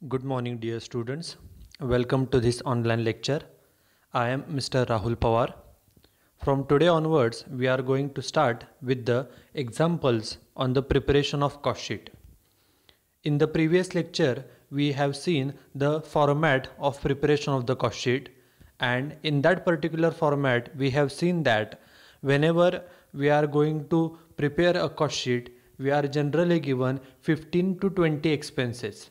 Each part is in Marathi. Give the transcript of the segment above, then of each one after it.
Good morning, dear students. Welcome to this online lecture. I am Mr. Rahul Pawar. From today onwards, we are going to start with the examples on the preparation of cost sheet. In the previous lecture, we have seen the format of preparation of the cost sheet, and in that particular format, we have seen that whenever we are going to prepare a cost sheet, we are generally given 15 to 20 expenses,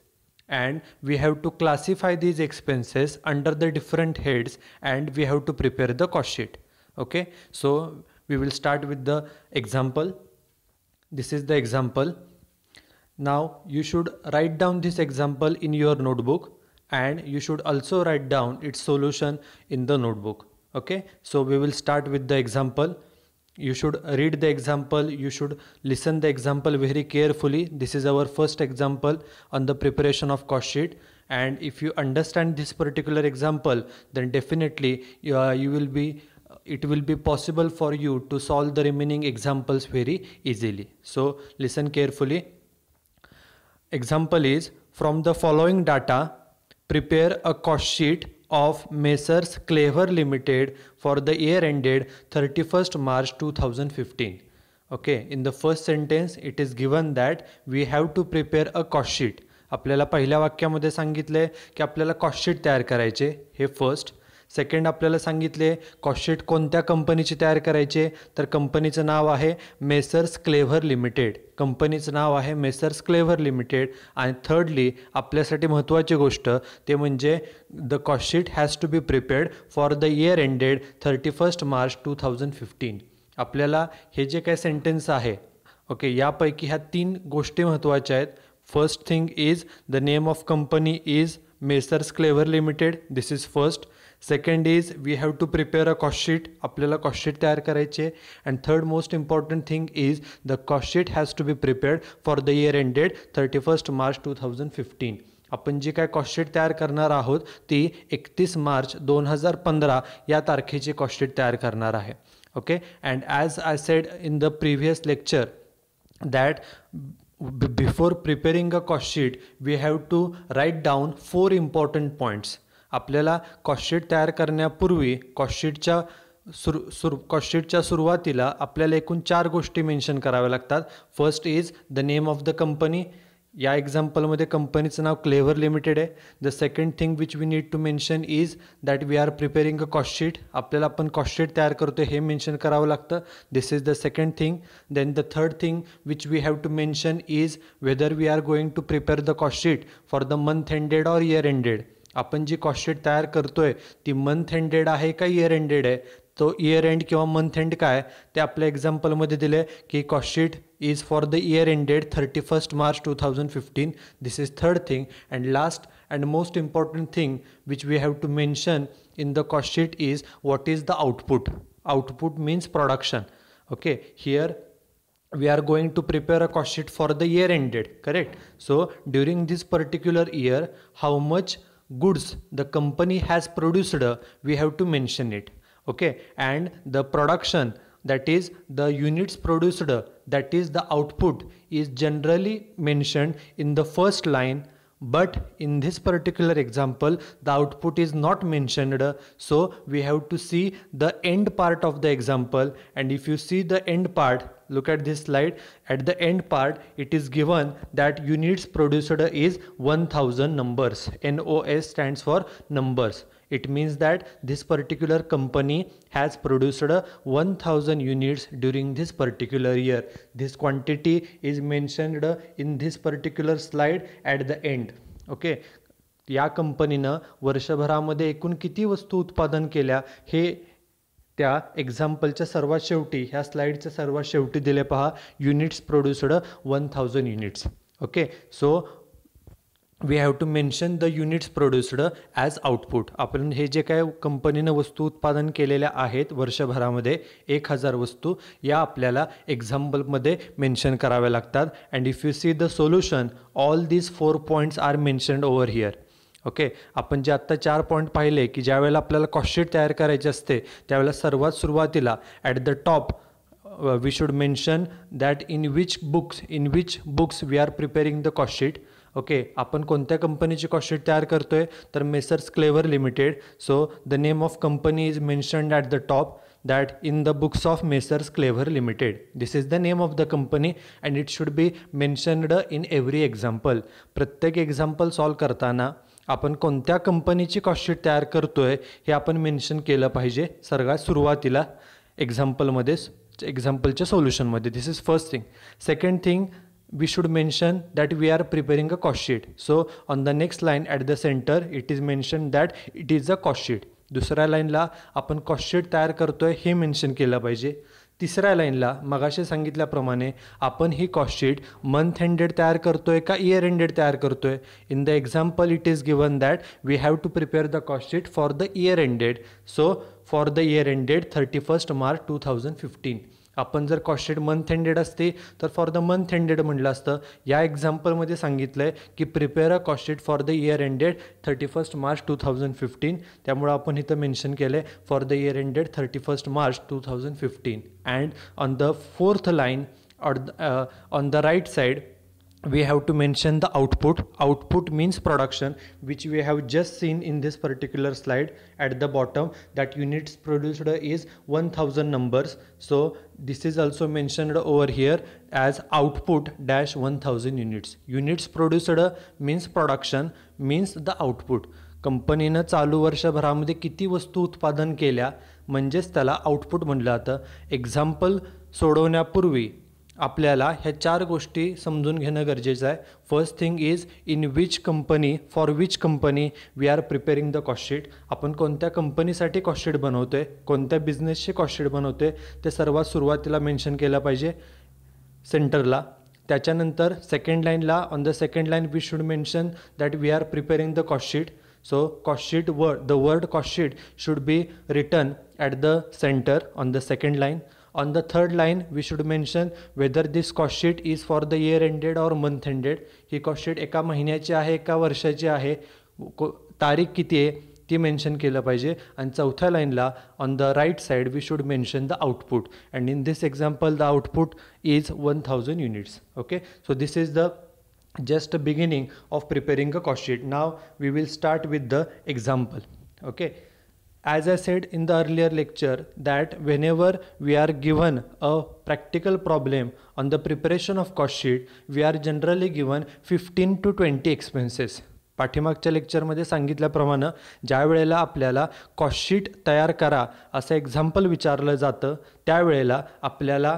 and we have to classify these expenses under the different heads, and we have to prepare the cost sheet. Okay, so we will start with the example. This is the example. Now you should write down this example in your notebook, and you should also write down its solution in the notebook. Okay, so we will start with the example. You should read the example, you should listen the example very carefully. This is our first example on the preparation of cost sheet, and if you understand this particular example, then definitely it will be possible for you to solve the remaining examples very easily. So listen carefully. Example is, from the following data, prepare a cost sheet of Messrs Clever Limited for the year ended 31st March 2015. Okay, in the first sentence it is given that we have to prepare a cost sheet. आपल्याला पहिल्या वाक्यामध्ये सांगितले की आपल्याला कॉस्ट शीट तयार करायचे, हे फर्स्ट. सेकंड आपल्याला सांगितले कॉस्ट शीट कोणत्या कंपनीची तयार करायचे, तर कंपनीचं नाव आहे मेसर्स क्लेव्हर लिमिटेड. कंपनीचं नाव आहे मेसर्स क्लेव्हर लिमिटेड. आणि थर्डली आपल्यासाठी महत्त्वाची गोष्ट ते म्हणजे the cost sheet has to be prepared for the year ended 31st March 2015. आपल्याला हे जे काय सेंटेन्स आहे, ओके, यापैकी ह्या तीन गोष्टी महत्त्वाच्या आहेत. First thing is the name of company is messrs clever limited. This is first. Second is we have to prepare a cost sheet. आपल्याला कॉस्ट शीट तयार करायचे. And third most important thing is the cost sheet has to be prepared for the year ended 31st March 2015. आपण जी काय कॉस्ट शीट तयार करणार आहोत ती 31 मार्च 2015 या तारखेची कॉस्ट शीट तयार करणार आहे. Okay, and as I said in the previous lecture that before preparing a cost sheet we have to write down 4 important points. आपल्याला कॉस्ट शीट तयार करण्यापूर्वी कॉस्ट शीटच्या सुरुवातीला आपल्याला एकूण 4 गोष्टी मेन्शन कराव्या लागतात. First is the name of the company. या एक्झाम्पलमध्ये कंपनीचं नाव क्लेव्हर लिमिटेड आहे. The second thing which we need to mention is that we are preparing a cost sheet. आपल्याला आपण कॉस्ट शीट तयार करतो हे मेन्शन करावं लागतं. This is the second thing. Then the third thing which we have to mention is whether we are going to prepare the cost sheet for the month ended or year ended. आपण जी कॉस्ट शीट तयार करतोय ती मंथ एंडेड आहे का इयर एंडेड आहे. तो इयर एंड किंवा मंथ एंड काय ते आपल्या एक्झाम्पलमध्ये दिले की cost sheet is for the year ended 31st March 2015. This is third thing. And last and most important thing which we have to mention in the cost sheet is what is the output. Output means production. Okay, here we are going to prepare a cost sheet for the year ended, correct? So during this particular year, how much goods the company has produced, we have to mention it. Okay, and the production, that is the units produced, that is the output, is generally mentioned in the first line. But in this particular example the output is not mentioned, so we have to see the end part of the example. And if you see the end part, look at this slide. At the end part it is given that units produced is 1000 numbers. NOS stands for numbers. It means that this particular company has produced 1000 units during this particular year. This quantity is mentioned in this particular slide at the end. Okay, या कंपनीनं वर्षभरामध्ये एकूण किती वस्तू उत्पादन केल्या हे त्या एक्झाम्पलच्या सर्वात शेवटी, ह्या स्लाइडच्या सर्वात शेवटी दिले पहा. Units produced 1000 units. Okay, so we have to mention the units produced as output. आपण हे जे काय कंपनीनं वस्तू उत्पादन केलेल्या आहेत वर्षभरामध्ये 1000 वस्तू, या आपल्याला एक्झाम्पलमध्ये मेन्शन कराव्या लागतात. And if you see the solution, all these 4 points are mentioned over here. Okay, आपण जे आत्ता 4 पॉईंट पाहिले की ज्यावेळेला आपल्याला कॉस्ट शीट तयार करायची असते त्यावेळेला सर्वात सुरुवातीला at the top we should mention that in which books we are preparing the cost sheet. Okay, आपण कोणत्या कंपनीची कॉस्ट शीट तयार करतोय तर messrs clever limited. So the name of company is mentioned at the top, that in the books of Messrs Clever Limited. This is the name of the company and it should be mentioned in every example. प्रत्येक एक्झाम्पल सॉल्व करताना आपण कोणत्या कंपनीची कॉस्ट शीट तयार करतोय हे आपण मेन्शन केलं पाहिजे सर्वात सुरुवातीला एक्झाम्पलच्या सोल्युशनमध्ये. This is first thing. Second thing, we should mention that we are preparing a cost sheet. So on the next line at the center it is mentioned that it is a cost sheet. दुसऱ्या लाईनला आपण कॉस्ट शीट तयार करतोय हे मेन्शन केलं पाहिजे. तिसऱ्या लाईनला मगाशी सांगितल्याप्रमाणे आपण ही कॉस्ट शीट मंथ एंडेड तयार करतोय का इयर एंडेड तयार करतोय. In the example it is given that we have to prepare the cost sheet for the year ended. So for the year ended 31 March 2015. आपण जर कॉस्ट शीट मंथ एंडेड असते तर फॉर द मंथ एंडेड म्हटलं असतं. या एक्झाम्पलमध्ये सांगितलं आहे की prepare a cost sheet for the year ended 31 March 2015. त्यामुळे आपण इथं मेन्शन केलं आहे for the year ended 31 March 2015. And on the fourth line on the right side we have to mention the output. Output means production, which we have just seen in this particular slide. At the bottom, that units produced is 1000 numbers. So this is also mentioned over here as output dash 1000 units. Units produced means production, means the output. कंपनीनं चालू वर्षभरामध्ये किती वस्तू उत्पादन केल्या म्हणजेच त्याला आउटपुट म्हटलं जातं. एक्झाम्पल सोडवण्यापूर्वी आपल्याला ह्या 4 गोष्टी समजून घेणं गरजेचं आहे. First thing is in which company, for which company we are preparing the cost sheet. आपण कोणत्या कंपनीसाठी कॉस्ट शीट बनवतोय, कोणत्या बिझनेसची कॉस्ट शीट बनवतोय ते सर्वात सुरुवातीला मेन्शन केलं पाहिजे सेंटरला. त्याच्यानंतर सेकंड लाईनला on the second line we should mention that we are preparing the cost sheet. So cost sheet the word cost sheet should be written at the center on the second line. On the third line we should mention whether this cost sheet is for the year ended or month ended. He cost sheet एका महिन्याची आहे एका वर्षाची आहे, तारीख किती आहे ती मेन्शन केलं पाहिजे. आणि चौथ्या लाईनला on the right side we should mention the output and in this example the output is 1000 units. Okay, so this is the just beginning of preparing a cost sheet. Now we will start with the example. Okay, as I said in the earlier lecture that whenever we are given a practical problem on the preparation of cost sheet, we are generally given 15 to 20 expenses. पाठीमागच्या लेक्चरमध्ये सांगितल्याप्रमाणे ज्या वेळेला आपल्याला कॉस्ट शीट तयार करा असं एक्झाम्पल विचारलं जातं त्यावेळेला आपल्याला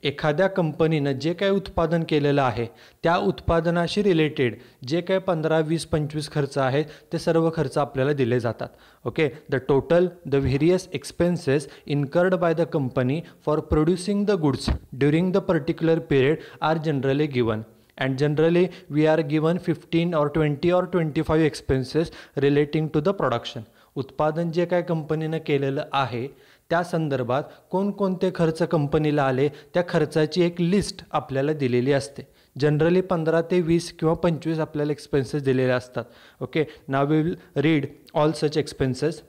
एखाद्या कंपनीनं जे काही उत्पादन केलेलं आहे त्या उत्पादनाशी रिलेटेड जे काही 15, 20, 25 खर्च आहेत ते सर्व खर्च आपल्याला दिले जातात. Okay, the total the various expenses incurred by the company for producing the goods during the particular period are generally given. And generally we are given 15 or 20 or 25 expenses relating to the production. उत्पादन जे काय कंपनीनं केलेलं आहे त्या संदर्भात कोणकोणते खर्च कंपनीला आले त्या खर्चाची एक लिस्ट आपल्याला दिलेली असते. जनरली 15 ते 20 किंवा 25 आपल्याला एक्सपेन्सेस दिलेले असतात. Okay, now we will read all such expenses.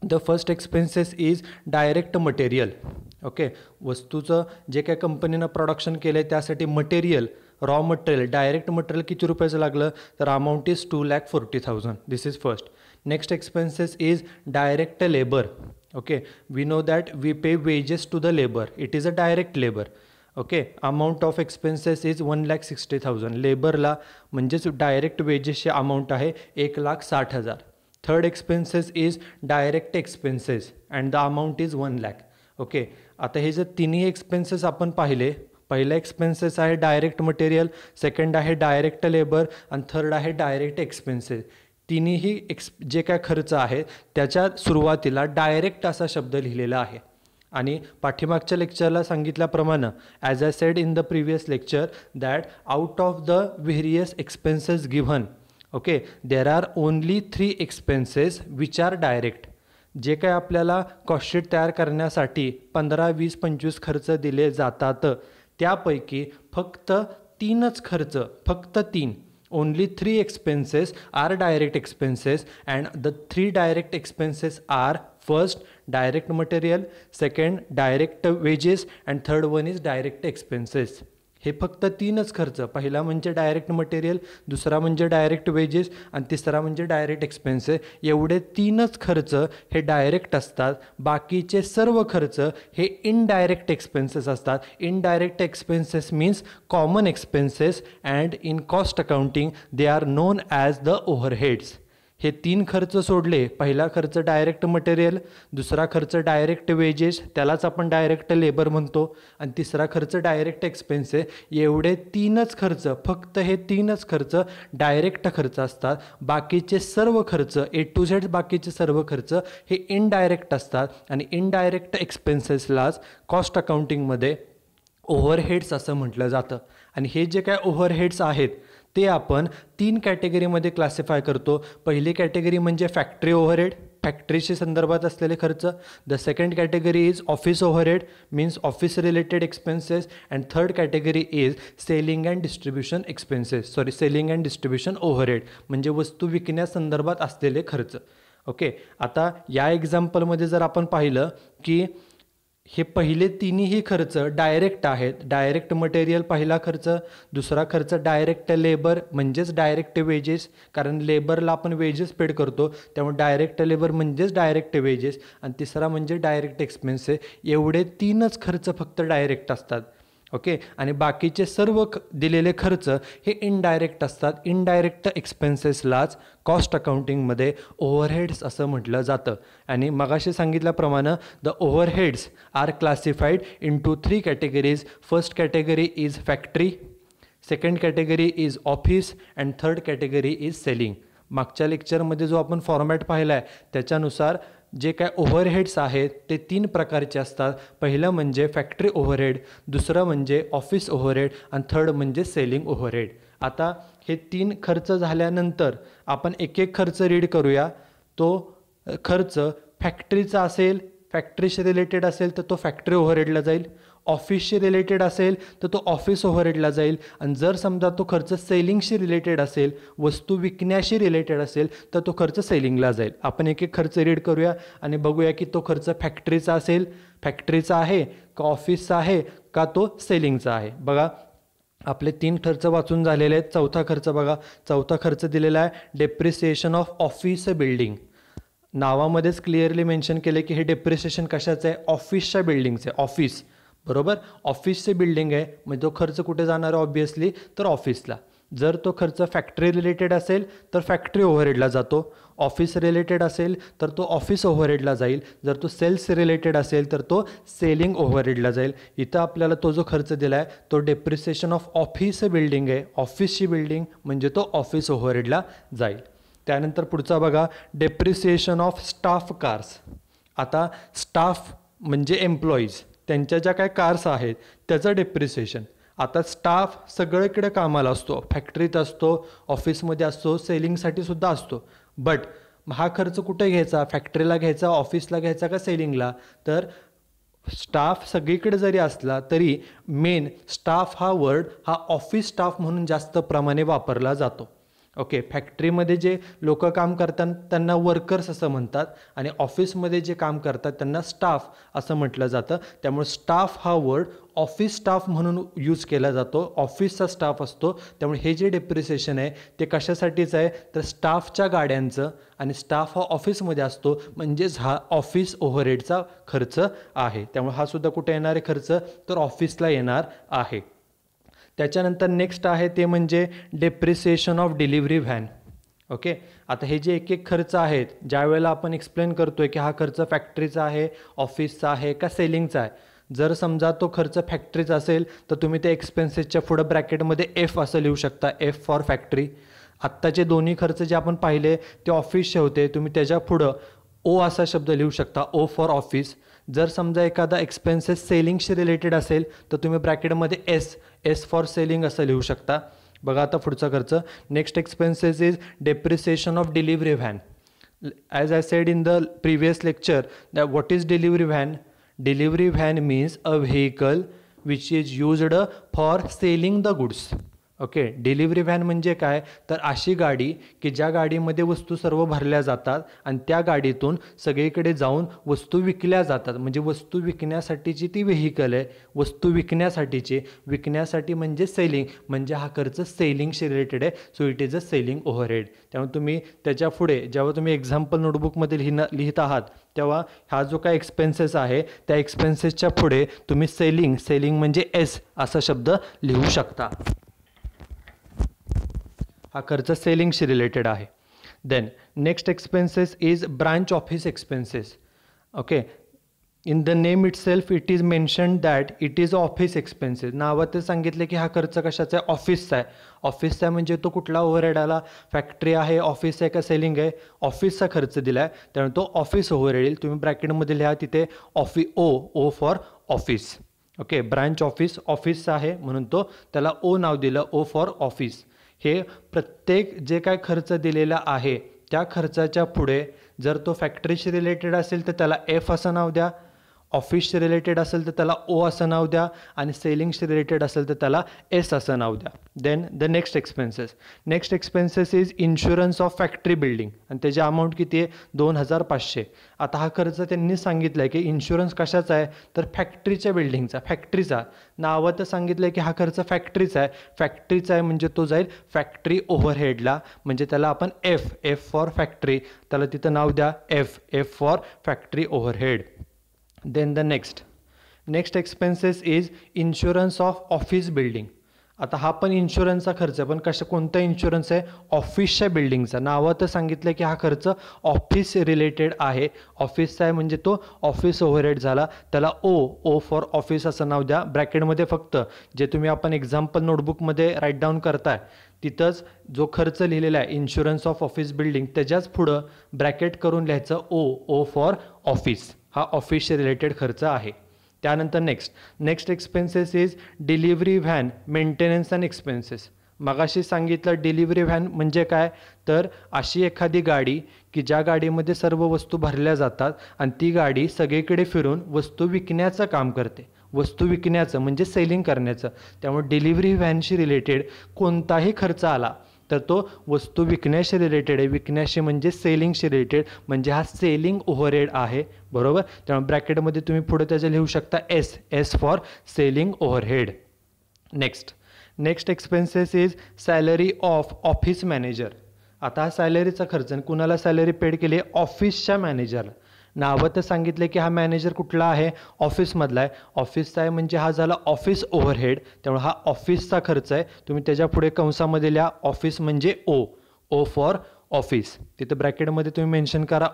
The first expenses is direct material. Okay, वस्तूचं जे काय कंपनीनं प्रोडक्शन केलं आहे त्यासाठी material, raw material, direct material किती रुपयाचं लागलं तर amount is 2,40,000. This is first. Next expenses is direct labour. Okay, we know that we pay wages to the labour, it is a direct labour. Okay, amount of expenses is 1,60,000. लेबरला म्हणजेच डायरेक्ट वेजेसची अमाऊंट आहे 1,60,000. Third expenses is direct expenses and the amount is 1,00,000. Okay, आता हे जर तिन्ही एक्सपेन्सेस आपण पाहिले, पहिला एक्सपेन्सेस आहे डायरेक्ट मटेरियल, सेकंड आहे डायरेक्ट लेबर आणि थर्ड आहे डायरेक्ट एक्सपेन्सेस. तिन्ही जे काय खर्च आहे त्याच्या सुरुवातीला डायरेक्ट असा शब्द लिहिलेला आहे. आणि पाठीमागच्या लेक्चरला सांगितल्याप्रमाणे as I said in the previous lecture that out of the various expenses given, okay, there are only 3 expenses which are direct. जे काय आपल्याला कॉस्ट शीट तयार करण्यासाठी 15, 20, 25 खर्च दिले जातात त्यापैकी फक्त 3च खर्च, फक्त 3, only 3 expenses are direct expenses and the 3 direct expenses are first direct material, second direct wages and third one is direct expenses. हे फक्त तीनच खर्च, पहिला म्हणजे डायरेक्ट मटेरियल, दुसरा म्हणजे डायरेक्ट वेजेस आणि तिसरा म्हणजे डायरेक्ट एक्सपेन्सेस. एवढे तीनच खर्च हे डायरेक्ट असतात. बाकीचे सर्व खर्च हे इनडायरेक्ट एक्सपेन्सेस असतात. Indirect expenses means common expenses and in cost accounting they are non as the overheads. हे तीन खर्च सोडले, पहिला खर्च डायरेक्ट मटेरियल, दुसरा खर्च डायरेक्ट वेजेस, त्यालाच आपण डायरेक्ट लेबर म्हणतो, आणि तिसरा खर्च डायरेक्ट एक्सपेन्सेस. एवढे तीनच खर्च, फक्त हे तीनच खर्च डायरेक्ट खर्च असतात. बाकीचे सर्व खर्च ए टू झेड, बाकीचे सर्व खर्च हे इनडायरेक्ट असतात. आणि इनडायरेक्ट एक्सपेन्सेसलाच कॉस्ट अकाउंटिंगमध्ये ओव्हरहेड्स असं म्हटलं जातं. आणि हे जे काय ओव्हरहेड्स आहेत ते आपण तीन कॅटेगरीमध्ये क्लासिफाय करतो. पहिली कॅटेगरी म्हणजे फॅक्टरी ओव्हरहेड, फॅक्टरीशी संदर्भात असलेले खर्च. The second category is office overhead means office related expenses. And third category is selling and distribution expenses, selling and distribution overhead म्हणजे वस्तू विकण्यासंदर्भात असलेले खर्च. ओके, आता या एक्झाम्पलमध्ये जर आपण पाहिलं की हे पहिले तिन्ही खर्च डायरेक्ट आहेत. डायरेक्ट मटेरियल पहिला खर्च, दुसरा खर्च डायरेक्ट लेबर म्हणजेच डायरेक्ट वेजेस, कारण लेबरला आपण वेजेस पेड करतो त्यामुळे डायरेक्ट लेबर म्हणजेच डायरेक्ट वेजेस, आणि तिसरा म्हणजे डायरेक्ट एक्सपेन्सेस. एवढे तीनच खर्च फक्त डायरेक्ट असतात. ओके, आणि बाकीचे सर्व दिलेले खर्च हे इनडायरेक्ट असतात. इनडायरेक्ट एक्सपेन्सेसलाच कॉस्ट अकाउंटिंगमध्ये ओव्हरहेड्स असं म्हटलं जातं. आणि मगाशी सांगितल्याप्रमाणे the overheads are classified into three categories. First category is factory, second category is office and third category is selling. मागच्या लेक्चरमध्ये जो आपण फॉर्मॅट पाहिला आहे त्याच्यानुसार जे काय ओव्हरहेड्स आहेत ते तीन प्रकारचे असतात. पहिलं म्हणजे फॅक्टरी ओव्हरहेड, दुसरं म्हणजे ऑफिस ओव्हरहेड आणि थर्ड म्हणजे सेलिंग ओव्हरहेड. आता हे तीन खर्च झाल्यानंतर आपण एक एक खर्च रीड करूया. तो खर्च फॅक्टरीचा असेल, फॅक्टरीशी रिलेटेड असेल तर तो फॅक्टरी ओव्हरहेडला जाईल. ऑफिसशी रिलेटेड असेल तर तो ऑफिस ओव्हरहेडला जाईल. आणि जर समजा तो खर्च सेलिंगशी रिलेटेड असेल, वस्तू विकण्याशी रिलेटेड असेल तर तो खर्च सेलिंगला जाईल. आपण एक एक खर्च रीड करूया आणि बघूया की तो खर्च फॅक्टरीचा असेल, फॅक्टरीचा आहे का ऑफिसचा आहे का तो सेलिंगचा आहे. बघा आपले तीन खर्च वाचून झालेले आहेत. चौथा खर्च बघा, चौथा खर्च दिलेला आहे डेप्रिसिएशन ऑफ ऑफिस बिल्डिंग. नावामध्येच क्लिअरली मेन्शन केले की हे डेप्रिसिएशन कशाचं आहे, ऑफिसच्या बिल्डिंगचं आहे. ऑफिस बरोबर, ऑफिसचे बिल्डिंग आहे म्हणजे तो खर्च कुठे जाणार आहे ऑब्वियसली तर ऑफिसला. जर तो खर्च फॅक्टरी रिलेटेड असेल तर फॅक्टरी ओव्हरहेडला जातो, ऑफिस रिलेटेड असेल तर तो ऑफिस ओव्हरहेडला जाईल, जर तो सेल्स रिलेटेड असेल तर तो सेलिंग ओव्हरहेडला जाईल. इथं आपल्याला तो जो खर्च दिला आहे तो डेप्रिसिएशन ऑफ ऑफिस बिल्डिंग आहे, ऑफिसची बिल्डिंग म्हणजे तो ऑफिस ओव्हरहेडला जाईल. त्यानंतर पुढचा बघा डेप्रिसिएशन ऑफ स्टाफ कार्स. आता स्टाफ म्हणजे एम्प्लॉईज, त्यांच्या ज्या काय कार्स आहेत त्याचं डेप्रिसिएशन. आता स्टाफ सगळीकडे कामाला असतो, फॅक्टरीत असतो, ऑफिसमध्ये असतो, सेलिंगसाठी सुद्धा असतो. बट हा खर्च कुठे घ्यायचा, फॅक्टरीला घ्यायचा, ऑफिसला घ्यायचा का सेलिंगला. तर स्टाफ सगळीकडे जरी असला तरी मेन स्टाफ हा वर्ड हा ऑफिस स्टाफ म्हणून जास्त प्रमाणे वापरला जातो. ओके, फॅक्टरीमध्ये जे लोक काम करतात त्यांना वर्कर्स असं म्हणतात आणि ऑफिसमध्ये जे काम करतात त्यांना स्टाफ असं म्हटलं जातं. त्यामुळे स्टाफ हा वर्ड ऑफिस स्टाफ म्हणून यूज केला जातो, ऑफिसचा स्टाफ असतो. त्यामुळे हे जे डेप्रिसिएशन आहे ते कशासाठीच आहे तर स्टाफच्या गाड्यांचं, आणि स्टाफ हा ऑफिसमध्ये असतो म्हणजेच हा ऑफिस ओव्हरहेडचा खर्च आहे. त्यामुळे हा सुद्धा कुठे येणार आहे खर्च तर ऑफिसला येणार आहे. त्याच्यानंतर नेक्स्ट आहे ते म्हणजे depreciation of delivery van. Okay, आता हे जे एक एक खर्च आहेत ज्या वेळेला आपण एक्सप्लेन करतोय की हा खर्च फॅक्टरीचा आहे, ऑफिसचा आहे का सेलिंगचा आहे. जर समजा तो खर्च फॅक्टरीचा असेल तर तुम्ही ते एक्सपेन्सेसच्या पुढं ब्रॅकेटमध्ये एफ असं लिहू शकता, एफ फॉर फॅक्टरी. आत्ताचे दोन्ही खर्च जे आपण पाहिले ते ऑफिसचे होते, तुम्ही त्याच्या पुढं ओ असा शब्द लिहू शकता, ओ फॉर ऑफिस. जर समजा एखादा एक्सपेन्सेस सेलिंगशी रिलेटेड असेल तर तुम्ही ब्रॅकेटमध्ये एस, एस फॉर सेलिंग असं लिहू शकता. बघा आता पुढचा खर्च next expenses is depreciation of delivery van. As I said in the previous lecture that what is delivery van. Delivery van means a vehicle which is used for selling the goods. Okay, delivery van म्हणजे काय, तर अशी गाडी की ज्या गाडीमध्ये वस्तू सर्व भरल्या जातात आणि त्या गाडीतून सगळीकडे जाऊन वस्तू विकल्या जातात. म्हणजे वस्तू विकण्यासाठीची ती व्हेकल आहे, वस्तू विकण्यासाठी म्हणजे सेलिंग, म्हणजे हा खर्च सेलिंगशी रिलेटेड आहे. So it is a selling overhead. त्यामुळे तुम्ही त्याच्या पुढे जेव्हा तुम्ही एक्झाम्पल नोटबुकमध्ये लिहित आहात तेव्हा हा जो काय एक्सपेन्सेस आहे त्या एक्सपेन्सेसच्या पुढे तुम्ही सेलिंग म्हणजे एस असा शब्द लिहू शकता. हा खर्च सेलिंगशी रिलेटेड आहे. Then next expenses is branch office expenses. Okay, in the name itself it is mention that it is office expenses. नावात सांगितले की हा खर्च कशाचा आहे, ऑफिसचा आहे. ऑफिसचा आहे म्हणजे तो कुठला ओव्हरहेड आला, फॅक्टरी आहे, ऑफिस आहे का सेलिंग आहे, ऑफिसचा खर्च दिला आहे त्यामुळे तो ऑफिस ओव्हरहेड येईल. तुम्ही ब्रॅकेटमध्ये लिहा तिथे O for office. Okay, branch ऑफिसचा आहे म्हणून तो त्याला ओ नाव दिलं, ओ फॉर ऑफिस. हे प्रत्येक जे काय खर्च दिलेला आहे त्या खर्चाच्या पुढे जर तो फॅक्टरीशी रिलेटेड असेल तर त्याला एफ असं नाव द्या, ऑफिसशी रिलेटेड असेल तर त्याला ओ असं नाव द्या आणि सेलिंगशी रिलेटेड असेल तर त्याला एस असं नाव द्या. Then the next expenses is insurance of factory building आणि त्याची अमाऊंट किती आहे, 2500. आता हा खर्च त्यांनी सांगितला आहे की इन्शुरन्स कशाचा आहे, तर फॅक्टरीच्या बिल्डिंगचा, फॅक्टरीचा. नावात सांगितलं आहे की हा खर्च फॅक्टरीचा आहे म्हणजे तो जाईल फॅक्टरी ओव्हरहेडला. म्हणजे त्याला आपण एफ फॉर फॅक्टरी, त्याला तिथं नाव द्या F for factory overhead. Then the next expenses is insurance of office building. आता हा पण इन्शुरन्सचा खर्च आहे, पण कोणता इन्शुरन्स आहे, ऑफिसच्या बिल्डिंगचा. नावात सांगितलं की हा खर्च ऑफिस रिलेटेड आहे, ऑफिसचा आहे म्हणजे तो ऑफिस ओव्हरहेड झाला. त्याला ओ फॉर ऑफिस असं नाव द्या. ब्रॅकेटमध्ये फक्त जे तुम्ही आपण एक्झाम्पल नोटबुकमध्ये राईट डाऊन करताय तिथंच जो खर्च लिहिलेला आहे इन्शुरन्स ऑफ ऑफिस बिल्डिंग त्याच्याच पुढं ब्रॅकेट करून लिहायचं ओ फॉर ऑफिस. हा ऑफिसशी रिलेटेड खर्च आहे. त्यानंतर next expenses is delivery van maintenance and expenses. मगाशी सांगितलं डिलिव्हरी व्हॅन म्हणजे काय, तर अशी एखादी गाडी की ज्या गाडीमध्ये सर्व वस्तू भरल्या जातात आणि ती गाडी सगळीकडे फिरून वस्तू विकण्याचं काम करते. वस्तू विकण्याचं म्हणजे सेलिंग करण्याचं. त्यामुळे डिलिव्हरी व्हॅनशी रिलेटेड कोणताही खर्च आला तर तो वस्तू विकण्याशी रिलेटेड आहे, विकण्याशी म्हणजे सेलिंगशी रिलेटेड, म्हणजे हा सेलिंग ओव्हरहेड आहे, बरोबर. त्यामुळे ब्रॅकेटमध्ये तुम्ही पुढे त्याचं लिहू शकता S for selling overhead. Next expenses is salary of office manager. आता हा सॅलरीचा खर्च आणि कुणाला सॅलरी पेड केली, ऑफिसच्या मॅनेजरला. नावात सांगितले की हा मॅनेजर कुठला आहे, ऑफिसमधला आहे, ऑफिसचा आहे म्हणजे हा झाला ऑफिस ओव्हरहेड. त्यामुळे हा ऑफिसचा खर्च आहे. तुम्ही त्याच्या पुढे कंसामध्ये लिहा ऑफिस म्हणजे ओ फॉर ऑफिस. तिथे ब्रॅकेटमध्ये तुम्ही मेन्शन करा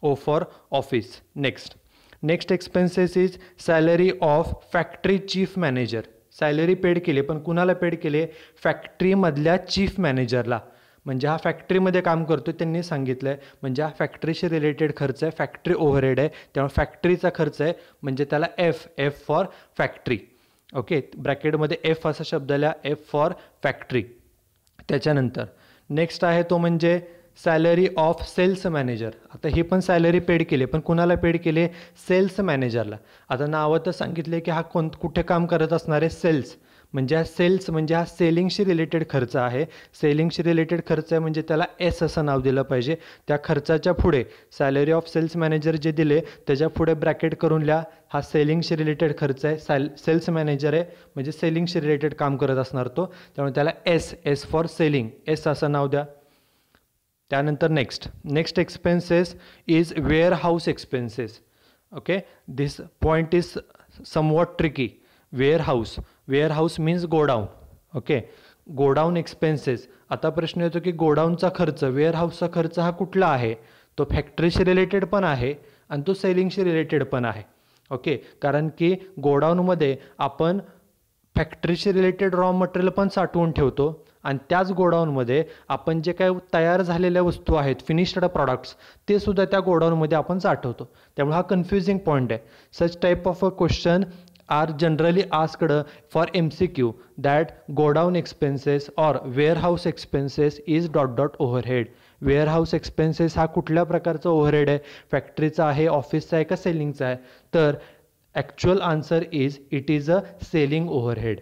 O for office. Next expenses is salary of factory chief manager. Salary paid केली पण कुणाला पेड केली, फॅक्टरीमधल्या चीफ मॅनेजरला. म्हणजे हा फॅक्टरीमध्ये काम करतो त्यांनी सांगितलं आहे, म्हणजे हा फॅक्टरीशी रिलेटेड खर्च आहे, फॅक्टरी ओव्हरहेड आहे त्यामुळे फॅक्टरीचा खर्च आहे म्हणजे त्याला एफ फॉर फॅक्टरी. ओके, ब्रॅकेटमध्ये एफ असा शब्द लिहा, एफ फॉर फॅक्टरी. त्याच्यानंतर नेक्स्ट आहे तो म्हणजे सॅलरी ऑफ सेल्स मॅनेजर. आता ही पण सॅलरी पेड केली पण कुणाला पेड केली, सेल्स मॅनेजरला. आता नावातच सांगितले की हा कुठे काम करत असणार आहे, सेल्स. म्हणजे हा सेलिंगशी रिलेटेड खर्च आहे, सेलिंगशी रिलेटेड खर्च आहे म्हणजे त्याला एस असं नाव दिलं पाहिजे. त्या खर्चाच्या पुढे सॅलरी ऑफ सेल्स मॅनेजर जे दिले त्याच्या पुढे ब्रॅकेट करून लिहा हा सेलिंगशी रिलेटेड खर्च आहे, सेल्स मॅनेजर आहे म्हणजे सेलिंगशी रिलेटेड काम करत असणार तो, त्यामुळे त्याला एस फॉर सेलिंग, एस असं नाव द्या. त्यानंतर next expenses is warehouse expenses. Okay, this point is somewhat tricky. Warehouse means godown. Okay, godown expenses. आता प्रश्न येतो की गोडाऊनचा खर्च, वेअर हाऊसचा खर्च हा कुठला आहे, तो फॅक्टरीशी रिलेटेड पण आहे आणि तो सेलिंगशी रिलेटेड पण आहे. ओके, कारण की गोडाऊनमध्ये आपण फॅक्टरीशी रिलेटेड रॉ मटेरियल पण साठवून ठेवतो आणि त्याच गोडाऊनमध्ये आपण जे काही तयार झालेल्या वस्तू आहेत, फिनिश्ड प्रॉडक्ट्स, ते सुद्धा त्या गोडाऊनमध्ये आपण साठवतो. त्यामुळे हा कन्फ्युजिंग पॉईंट आहे. Such type of a question are generally asked for MCQ that go down expenses or warehouse expenses is ... overhead. warehouse expenses हा कुठल्या प्रकारचा ओव्हरहेड आहे, फॅक्टरीचा आहे, ऑफिसचा आहे का सेलिंगचा आहे, तर actual answer is it is a selling overhead.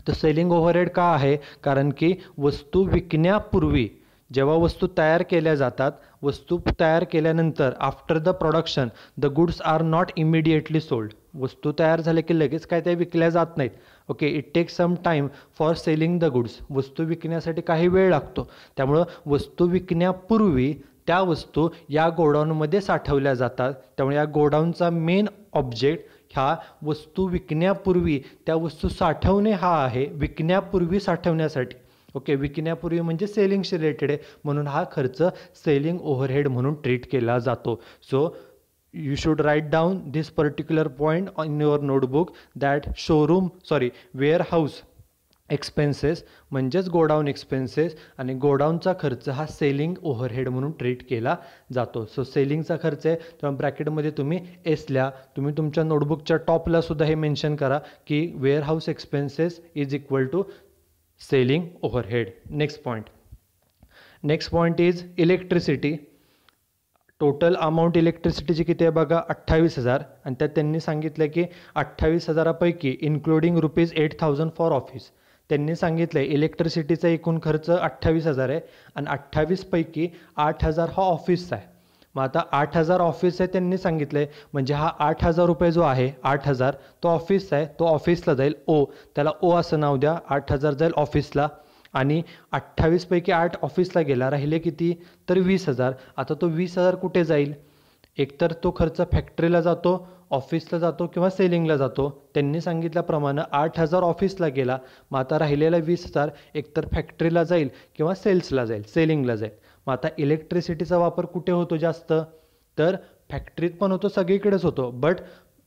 तर सेलिंग ओव्हरहेड का आहे? कारण की वस्तू विकण्यापूर्वी जेव्हा वस्तू तयार केल्या जातात, वस्तू तयार केल्यानंतर after the production the goods are not immediately sold. वस्तू तयार झाले की लगेच काय त्या विकल्या जात नाहीत. Okay, it takes some time for selling the goods. वस्तू विकण्यासाठी काही वेळ लागतो. त्यामुळं वस्तू विकण्यापूर्वी त्या वस्तू या गोडाऊनमध्ये साठवल्या जातात. त्यामुळे या गोडाऊनचा मेन ऑब्जेक्ट ह्या वस्तू विकण्यापूर्वी त्या वस्तू साठवणे हा आहे, विकण्यापूर्वी साठवण्यासाठी. ओके, विकण्यापूर्वी म्हणजे सेलिंगशी रिलेटेड आहे, म्हणून हा खर्च सेलिंग ओव्हरहेड म्हणून ट्रीट केला जातो. So you should write down this particular point in your notebook that warehouse expenses म्हणजेच गोडाऊन एक्सपेन्सेस आणि गोडाऊनचा खर्च हा सेलिंग ओव्हरहेड म्हणून ट्रीट केला जातो. सो सेलिंगचा खर्च आहे तेव्हा ब्रॅकेटमध्ये तुम्ही एस लिहा. तुम्ही तुमच्या नोटबुकच्या टॉपला सुद्धा हे मेन्शन करा की warehouse expenses is equal to selling overhead. Next point is electricity. Total amount इलेक्ट्रिसिटीची किती आहे बघा, 28,000. आणि त्यात त्यांनी सांगितलं की 28,000पैकी इन्क्लुडिंग ₹8,000 फॉर ऑफिस. त्यांनी सांगितलं आहे इलेक्ट्रिसिटीचा एकूण खर्च 28,000 आहे आणि 28पैकी 8,000 हा ऑफिसचा आहे. मग आता 8,000 ऑफिस आहे त्यांनी सांगितलं आहे, म्हणजे हा 8,000 रुपये जो आहे 8,000 तो ऑफिसचा आहे, तो ऑफिसला जाईल. त्याला ओ असं नाव द्या. 8,000 जाईल ऑफिसला आणि 28पैकी 8 ऑफिसला गेला, राहिले किती तर 20,000. आता तो 20,000 कुठे जाईल? एकतर तो खर्च फॅक्टरीला जातो, ऑफिसला जातो किंवा सेलिंगला जातो. त्यांनी सांगितल्याप्रमाणे 8,000 ऑफिसला गेला. मग आता राहिलेला 20,000 एकतर फॅक्टरीला जाईल किंवा सेल्सला जाईल, सेलिंगला जाईल. मग आता इलेक्ट्रिसिटीचा वापर कुठे होतो जास्त? तर फॅक्टरीत पण होतो, सगळीकडेच होतो. बट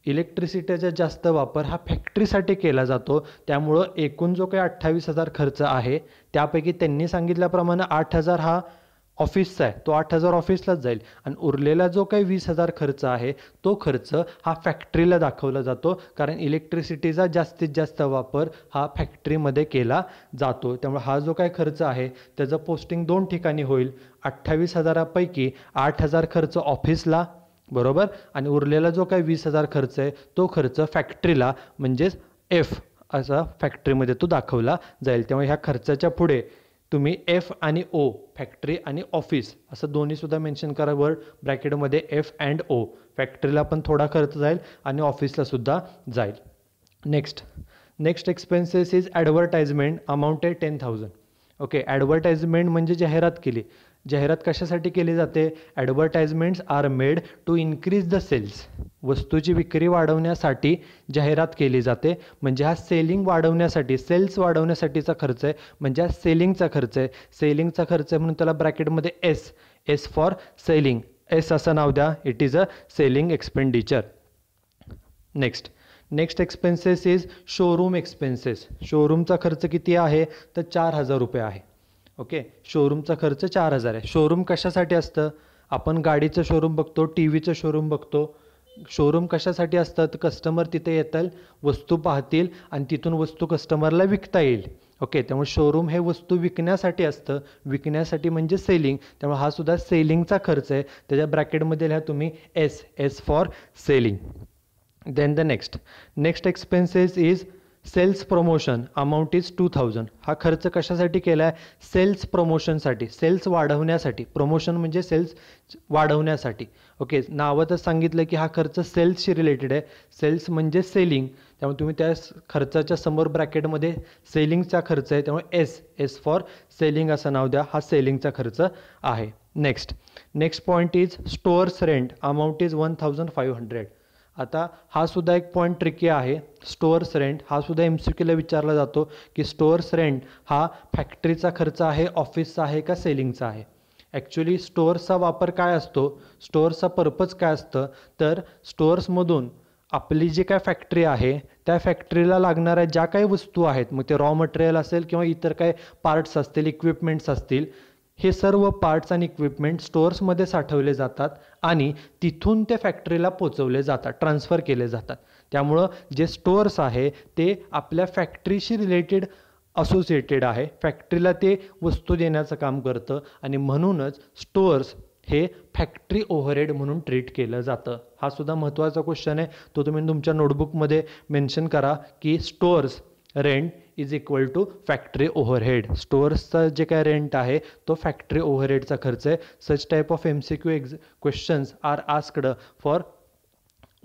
इलेक्ट्रिसिटीचा जास्त वापर हा फॅक्टरीसाठी केला जातो. त्यामुळं एकूण जो काही 28,000 खर्च आहे त्यापैकी त्यांनी सांगितल्याप्रमाणे 8,000 हा ऑफिसचा आहे, तो 8,000 ऑफिसलाच जाईल. आणि उरलेला जो काही 20,000 खर्च आहे तो खर्च हा फॅक्टरीला दाखवला जातो, कारण इलेक्ट्रिसिटीचा जास्तीत जास्त वापर हा फॅक्टरीमध्ये केला जातो. त्यामुळे हा जो काही खर्च आहे त्याचं पोस्टिंग 2 ठिकाणी होईल. 28,000पैकी 8,000 खर्च ऑफिसला, बरोबर, आणि उरलेला जो काही 20,000 खर्च आहे तो खर्च फॅक्टरीला, म्हणजेच एफ असा फॅक्टरीमध्ये तो दाखवला जाईल. त्यामुळे ह्या खर्चाच्या पुढे तुम्ही एफ आणि ओ, फॅक्टरी आणि ऑफिस असं दोन्हीसुद्धा मेन्शन करा वर ब्रॅकेटमध्ये, एफ अँड ओ. फॅक्टरीला पण थोडा खर्च जाईल आणि ऑफिसला सुद्धा जाईल. Next expenses is advertisement. Amount आहे 10,000. ओके, ॲडव्हर्टाइजमेंट म्हणजे जाहिरात केली. जाहिरात कशासाठी केली जाते? Advertisements are made to increase the sales. वस्तूची विक्री वाढवण्यासाठी जाहिरात केली जाते, म्हणजे हा सेलिंग वाढवण्यासाठी, सेल्स वाढवण्यासाठीचा खर्च आहे, म्हणजे हा सेलिंगचा खर्च आहे. सेलिंगचा खर्च आहे म्हणून त्याला ब्रॅकेटमध्ये एस फॉर सेलिंग, एस असं नाव द्या. It is a selling expenditure. Next expenses is showroom expenses. शोरूमचा खर्च किती आहे तर 4,000 रुपये आहे. ओके, शोरूमचा खर्च 4,000 आहे. शोरूम कशासाठी असतं? आपण गाडीचं शोरूम बघतो, टी व्हीचं शोरूम बघतो. शोरूम कशासाठी असतं? तर कस्टमर तिथे येतील, वस्तू पाहतील आणि तिथून वस्तू कस्टमरला विकता येईल. ओके, त्यामुळे शोरूम हे वस्तू विकण्यासाठी असतं. विकण्यासाठी म्हणजे सेलिंग. त्यामुळे हा सुद्धा सेलिंगचा खर्च आहे. त्याच्या ब्रॅकेटमध्ये लिहा तुम्ही S for selling. Then the next expenses is sales promotion. Amount is 2,000. हा खर्च कशासाठी केला आहे? सेल्स प्रमोशनसाठी, सेल्स वाढवण्यासाठी. प्रमोशन म्हणजे सेल्स वाढवण्यासाठी. ओके, नावातच सांगितलं की हा खर्च सेल्सशी रिलेटेड आहे. सेल्स म्हणजे सेलिंग, त्यामुळे तुम्ही त्या खर्चाच्या समोर ब्रॅकेटमध्ये सेलिंगचा खर्च आहे, त्यामुळे एस फॉर सेलिंग असं नाव द्या. हा सेलिंगचा खर्च आहे. Next point is stores rent. Amount is 1,500. आता हा सुद्धा एक पॉईंट ट्रिकी आहे. स्टोअर्स रेंट हा सुद्धा MCQला विचारला जातो की स्टोअर्स रेंट हा फॅक्टरीचा खर्च आहे, ऑफिसचा आहे का सेलिंगचा आहे? ॲक्च्युली स्टोअर्सचा वापर काय असतो? स्टोअर्सचा पर्पज काय असतं? तर स्टोअर्समधून आपली जी काय फॅक्टरी आहे त्या फॅक्टरीला लागणाऱ्या ज्या काही वस्तू आहेत, मग ते रॉ मटेरियल असेल किंवा इतर काही पार्ट्स असतील, इक्विपमेंट्स असतील, हे सर्व पार्ट्स आणि इक्विपमेंट स्टोअर्समध्ये साठवले जातात आणि तिथून ते फॅक्टरीला पोचवले जातात, ट्रान्सफर केले जातात. त्यामुळं जे स्टोअर्स आहे ते आपल्या फॅक्टरीशी रिलेटेड असोसिएटेड आहे. फॅक्टरीला ते वस्तू देण्याचं काम करतं आणि म्हणूनच स्टोअर्स हे फॅक्टरी ओव्हरहेड म्हणून ट्रीट केलं जातं. हा सुद्धा महत्त्वाचा क्वेश्चन आहे, तो तुम्ही तुमच्या नोटबुकमध्ये मेन्शन करा की stores rent is equal to factory overhead. स्टोअर्सचा जे काय रेंट आहे तो फॅक्टरी ओव्हरहेडचा खर्च आहे. Such type of MCQ questions are asked for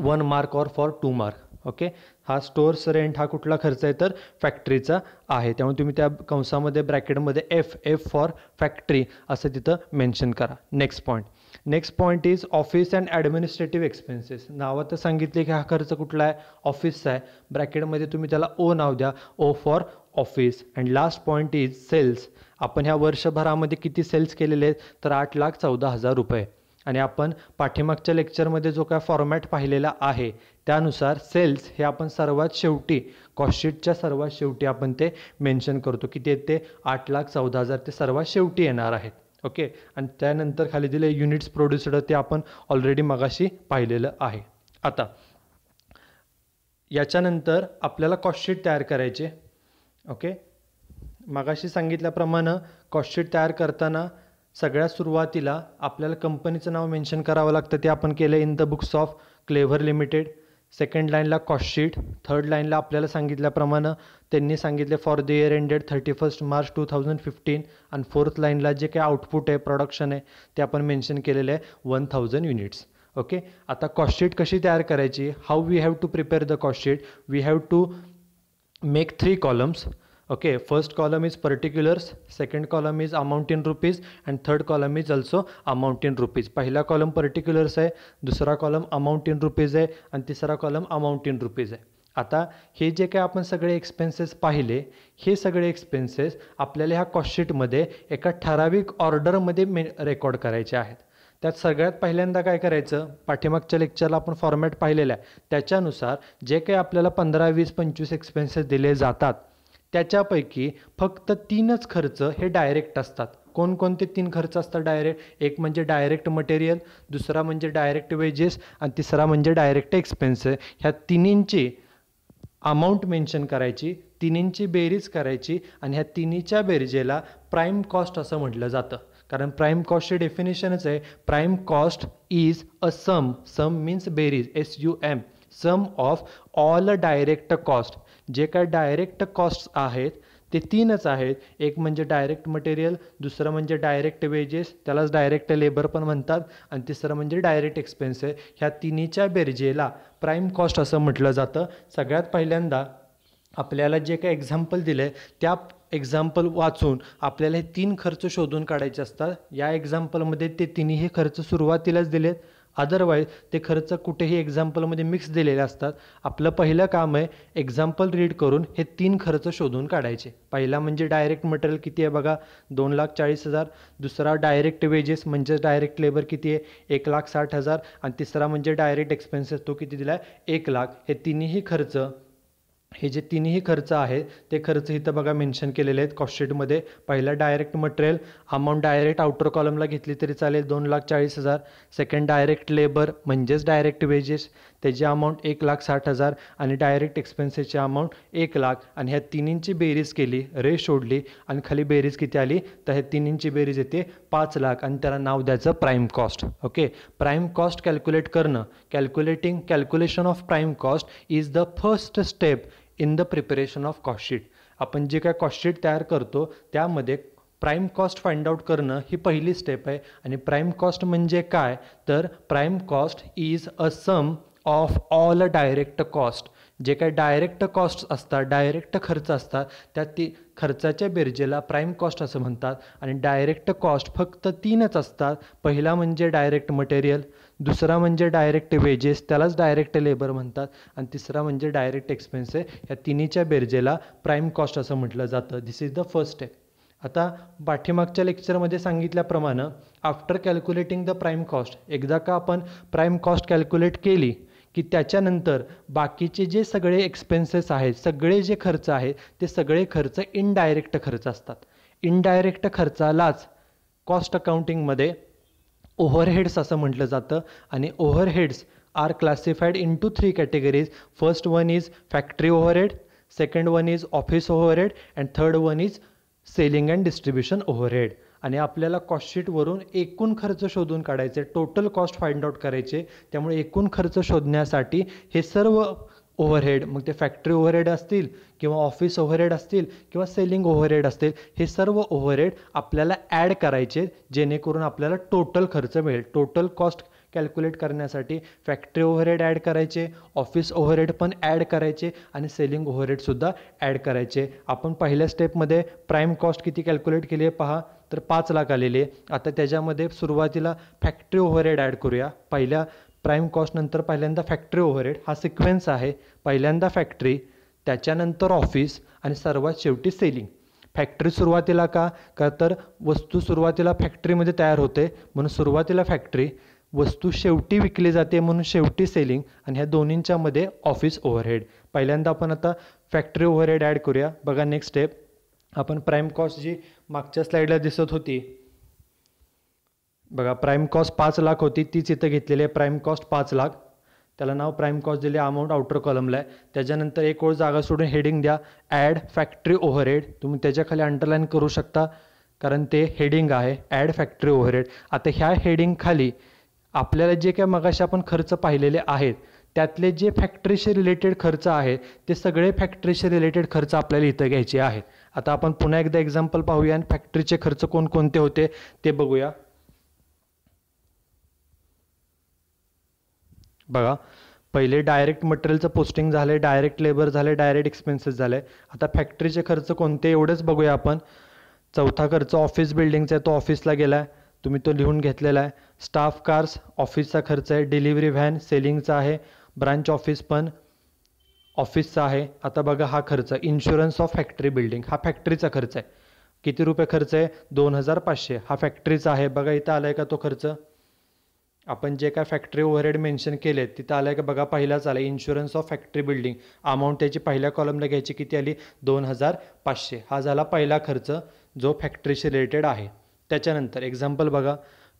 1 mark or for 2 mark. Okay, हा स्टोअर्स रेंट हा कुठला खर्च आहे तर फॅक्टरीचा आहे. त्यामुळे तुम्ही त्या कंसामध्ये ब्रॅकेटमध्ये एफ फॉर फॅक्टरी असं तिथं मेन्शन करा. Next point is office and administrative expenses. नावातच सांगितले की हा खर्च कुठला आहे, ऑफिसचा आहे. ब्रॅकेटमध्ये तुम्ही त्याला ओ नाव द्या, O for office. And last point is sales. आपण ह्या वर्षभरामध्ये किती सेल्स केलेले आहेत तर 8,14,000 रुपये. आणि आपण पाठीमागच्या लेक्चरमध्ये जो काय फॉर्मॅट पाहिलेला आहे त्यानुसार सेल्स हे आपण सर्वात शेवटी कॉस्टशीटच्या सर्वात शेवटी आपण ते मेन्शन करतो. किती आहेत ते 8,14,000 ते सर्वात शेवटी येणार आहेत. ओके, आणि त्यानंतर खाली दिले युनिट्स प्रोड्युस्ड ते आपण ऑलरेडी मगाशी पाहिलेलं आहे. आता याच्यानंतर आपल्याला कॉस्टशीट तयार करायचे. ओके, मगाशी सांगितल्याप्रमाणे कॉस्टशीट तयार करताना सगळ्यात सुरुवातीला आपल्याला कंपनीचं नाव मेन्शन करावं लागतं. ते आपण केलं in the books of clever limited. Second लाईनला कॉस्टशीट. थर्ड लाईनला आपल्याला सांगितल्याप्रमाणे त्यांनी सांगितले for the year ended 31 March 2015. आणि फोर्थ लाईनला जे काही आउटपुट आहे, प्रोडक्शन आहे, ते आपण मेन्शन केलेलं आहे 1000 युनिट्स. ओके, आता कॉस्टशीट कशी तयार करायची, how we have to prepare the cost sheet. We have to make 3 columns. Okay, first column is particulars, second column is amount in rupees, and third column is also amount in rupees. पहिला कॉलम particulars आहे, दुसरा कॉलम amount in rupees आहे, आणि तिसरा कॉलम amount in rupees आहे. आता हे जे काय आपण सगळे एक्सपेन्सेस पाहिले, हे सगळे एक्सपेन्सेस आपल्याला ह्या कॉस्टशीटमध्ये एका ठराविक ऑर्डरमध्ये रेकॉर्ड करायचे आहेत. त्यात सगळ्यात पहिल्यांदा काय करायचं, पाठीमागच्या लेक्चरला आपण फॉर्मॅट पाहिलेला आहे त्याच्यानुसार जे काही आपल्याला 15, 20, 25 एक्सपेन्सेस दिले जातात त्याच्यापैकी फक्त 3च खर्च हे डायरेक्ट असतात. कोणकोणते 3 खर्च असतात डायरेक्ट? एक म्हणजे डायरेक्ट मटेरियल, दुसरा म्हणजे डायरेक्ट वेजेस, आणि तिसरा म्हणजे डायरेक्ट एक्सपेन्स. ह्या तिन्हींची अमाऊंट मेन्शन करायची, तिन्हींची बेरीज करायची, आणि ह्या तिन्हीच्या बेरजेला प्राईम कॉस्ट असं म्हटलं जातं. कारण प्राईम कॉस्टची डेफिनेशनच आहे, prime cost is a sum means बेरीज, SUM, sum of all direct cost. जे काय डायरेक्ट कॉस्ट आहेत ते 3च आहेत. एक म्हणजे डायरेक्ट मटेरियल, दुसरं म्हणजे डायरेक्ट वेजेस, त्यालाच डायरेक्ट लेबर पण म्हणतात, आणि तिसरं म्हणजे डायरेक्ट एक्सपेन्स आहे. ह्या तिन्हीच्या बेरजेला प्राईम कॉस्ट असं म्हटलं जातं. सगळ्यात पहिल्यांदा आपल्याला जे काही एक्झाम्पल दिलं आहे त्या एक्झाम्पल वाचून आपल्याला हे 3 खर्च शोधून काढायचे असतात. या एक्झाम्पलमध्ये ते तिन्ही खर्च सुरुवातीलाच दिलेत, अदरवाईज ते खर्च कुठेही एक्झाम्पलमध्ये मिक्स दिलेले असतात. आपलं पहिलं काम आहे एक्झाम्पल रीड करून हे 3 खर्च शोधून काढायचे. पहिला म्हणजे डायरेक्ट मटेरियल किती आहे बघा, 2,40,000. दुसरा डायरेक्ट वेजेस म्हणजेच डायरेक्ट लेबर किती आहे, 1,60,000. आणि तिसरा म्हणजे डायरेक्ट एक्सपेन्सेस, तो किती दिला आहे, 1,00,000. हे तिन्ही खर्च, हे जे तिन्ही खर्च आहेत ते खर्च इथं बघा मेन्शन केलेले आहेत कॉस्टशीटमध्ये. पहिला direct material amount direct outer कॉलमला घेतली तरी चालेल, 2,40,000. सेकंड डायरेक्ट लेबर म्हणजेच डायरेक्ट वेजेस, त्याची अमाऊंट 1,60,000. आणि डायरेक्ट एक्सपेन्सेसची अमाऊंट 1,00,000. आणि ह्या तिन्हींची बेरीज केली, रेश सोडली, आणि खाली बेरीज किती आली तर ह्या तिन्हींची बेरीज येते 5,00,000. आणि त्याला नाव द्यायचं prime cost. Okay, prime cost calculate करणं, calculation of prime cost is the first step in the preparation of कॉस्टशीट. आपण जे काय कॉस्टशीट तयार करतो त्यामध्ये प्राईम कॉस्ट फाइंड आउट करणं ही पहिली स्टेप आहे. आणि प्राईम कॉस्ट म्हणजे काय तर prime cost is a sum of all direct cost. जे काही डायरेक्ट कॉस्ट असतात, डायरेक्ट खर्च असतात, त्या खर्चाच्या बेरजेला प्राईम कॉस्ट असं म्हणतात. आणि डायरेक्ट कॉस्ट फक्त 3च असतात. पहिला म्हणजे डायरेक्ट मटेरियल, दुसरा म्हणजे डायरेक्ट वेजेस, त्यालाच डायरेक्ट लेबर म्हणतात, आणि तिसरा म्हणजे डायरेक्ट एक्सपेन्स आहे. ह्या तिन्हीच्या बेरजेला प्राईम कॉस्ट असं म्हटलं जातं. दिस इज द फर्स्ट स्टेप. आता पाठीमागच्या लेक्चरमध्ये सांगितल्याप्रमाणे after calculating the prime cost, एकदा का आपण प्राईम कॉस्ट कॅल्क्युलेट केली की त्याच्यानंतर बाकीचे जे सगळे एक्सपेन्सेस आहेत, सगळे जे खर्च आहेत ते सगळे खर्च इनडायरेक्ट खर्च असतात. इनडायरेक्ट खर्चालाच कॉस्ट अकाउंटिंगमध्ये ओव्हरहेड्स असं म्हटलं जातं. आणि overheads are classified into 3 categories. First one is factory overhead, second one is office overhead, and third one is selling and distribution overhead. आणि आपल्याला कॉस्टशीटवरून एकूण खर्च शोधून काढायचे, टोटल कॉस्ट फाइंड आउट करायचे. त्यामुळे एकूण खर्च शोधण्यासाठी हे सर्व ओव्हरहेड, मग ते फॅक्टरी ओव्हरहेड असतील किंवा ऑफिस ओव्हरहेड असतील किंवा सेलिंग ओव्हरहेड असतील, हे सर्व ओव्हरहेड आपल्याला ॲड करायचे जेणेकरून आपल्याला टोटल खर्च मिळेल. टोटल कॉस्ट कॅल्क्युलेट करण्यासाठी फॅक्टरी ओव्हरहेड ॲड करायचे, ऑफिस ओव्हरहेड पण ॲड करायचे आणि सेलिंग ओव्हरहेडसुद्धा ॲड करायचे. आपण पहिल्या स्टेपमध्ये प्राईम कॉस्ट किती कॅल्क्युलेट केली आहे पहा, तर 5 लाख आलेली आहे. आता त्याच्यामध्ये सुरुवातीला फॅक्टरी ओव्हरहेड ॲड करूया. पहिल्या प्राईम कॉस्ट नंतर पहिल्यांदा फॅक्टरी ओव्हरहेड हा सिक्वेन्स आहे. पहिल्यांदा फॅक्टरी, त्याच्यानंतर ऑफिस आणि सर्वात शेवटी सेलिंग. फॅक्टरी सुरुवातीला का तर वस्तू सुरुवातीला फॅक्टरीमध्ये तयार होते म्हणून सुरुवातीला फॅक्टरी, वस्तू शेवटी विकली जाते म्हणून शेवटी सेलिंग, आणि ह्या दोन्हींच्या मध्ये ऑफिस ओव्हरहेड. पहिल्यांदा आपण आता फॅक्टरी ओव्हरहेड ॲड करूया. बघा नेक्स्ट स्टेप, आपण प्राईम कॉस्ट जी मागच्या स्लाईडला दिसत होती, बघा प्राईम कॉस्ट 5 लाख होती, तीच इथं घेतलेली आहे. प्राईम कॉस्ट 5 लाख, त्याला नाव प्राईम कॉस्ट दिले, अमाऊंट आउटर कॉलमला आहे. त्याच्यानंतर एक ओळ जागा सोडून हेडिंग द्या, ॲड फॅक्टरी ओव्हरहेड. तुम्ही त्याच्याखाली अंडरलाईन करू शकता कारण ते हेडिंग आहे, ॲड फॅक्टरी ओव्हरहेड. आता ह्या हेडिंग खाली आपल्याला जे काय मगाशी आपण खर्च पाहिलेले आहेत त्यातले जे फॅक्टरीशी रिलेटेड खर्च आहेत ते सगळे फॅक्टरीशी रिलेटेड खर्च आपल्याला इथं घ्यायचे आहेत. आता आपण पुन्हा एकदा एक्झाम्पल पाहूया आणि फॅक्टरीचे खर्च कोणकोणते होते ते बघूया. बघा, पहिले डायरेक्ट मटेरियलचं पोस्टिंग झाले, डायरेक्ट लेबर झाले, डायरेक्ट एक्सपेन्सेस झाले. आता फॅक्टरीचे खर्च कोणते एवढंच बघूया आपण. चौथा खर्च ऑफिस बिल्डिंगचा आहे, तो ऑफिसला गेला आहे, तुम्ही तो लिहून घेतलेला आहे. स्टाफ कार्स ऑफिसचा खर्च आहे, डिलिव्हरी व्हॅन सेलिंगचा आहे, ब्रांच ऑफिस पण ऑफिसचा आहे. आता बघा हा खर्च इन्शुरन्स ऑफ फॅक्टरी बिल्डिंग, हा फॅक्टरीचा खर्च आहे. किती रुपये खर्च आहे, 2500, हा फॅक्टरीचा आहे. बघा इथं आलाय का तो खर्च, आपण जे काय फॅक्टरी ओव्हरहेड मेन्शन केले तिथं आलाय का बघा, पहिलाच आला insurance of factory building. Amount त्याची पहिल्या कॉलमला घ्यायची, किती आली, 2500. हा झाला पहिला खर्च जो फॅक्टरीशी रिलेटेड आहे. त्याच्यानंतर एक्झाम्पल बघा,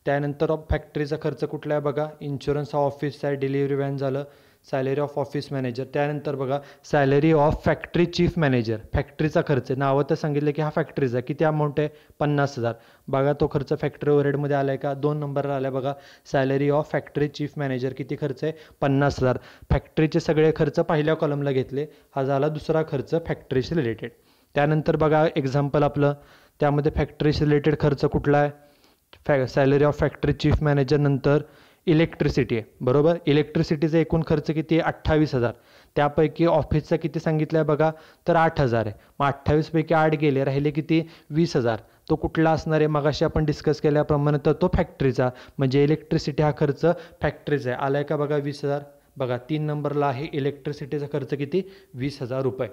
त्यानंतर फॅक्टरीचा खर्च कुठला आहे बघा, इन्शुरन्स ऑफ ऑफिसचा आहे, डिलिव्हरी व्हॅन झालं, सॅलरी ऑफ ऑफिस मॅनेजर. त्यानंतर बघा salary of factory chief manager, फॅक्टरीचा खर्च आहे. नावं तर सांगितलं की हा फॅक्टरीचा, किती अमाऊंट आहे, 50,000. बघा तो खर्च फॅक्टरी ओव्हरहेडमध्ये आला आहे का, 2 नंबरला आला आहे बघा, salary of factory chief manager, किती खर्च आहे, 50,000. फॅक्टरीचे सगळे खर्च पहिल्या कॉलमला घेतले, हा झाला दुसरा खर्च फॅक्टरीशी रिलेटेड. त्यानंतर बघा एक्झाम्पल आपलं, त्यामध्ये फॅक्टरीशी रिलेटेड खर्च कुठला आहे, salary of factory chief manager. नंतर इलेक्ट्रिसिटी आहे, बरोबर. इलेक्ट्रिसिटीचा एकूण खर्च किती आहे, 28,000. त्यापैकी ऑफिसचा किती सांगितलं आहे बघा, तर 8,000 आहे. मग 28 पैकी 8 गेले, राहिले किती, 20,000. तो कुठला असणार आहे, मगाशी आपण डिस्कस केल्याप्रमाणे तर तो फॅक्टरीचा, म्हणजे इलेक्ट्रिसिटी हा खर्च फॅक्टरीचा आहे. आलाय का बघा 20,000. बघा 3 नंबरला आहे इलेक्ट्रिसिटीचा खर्च किती, 20,000 रुपये.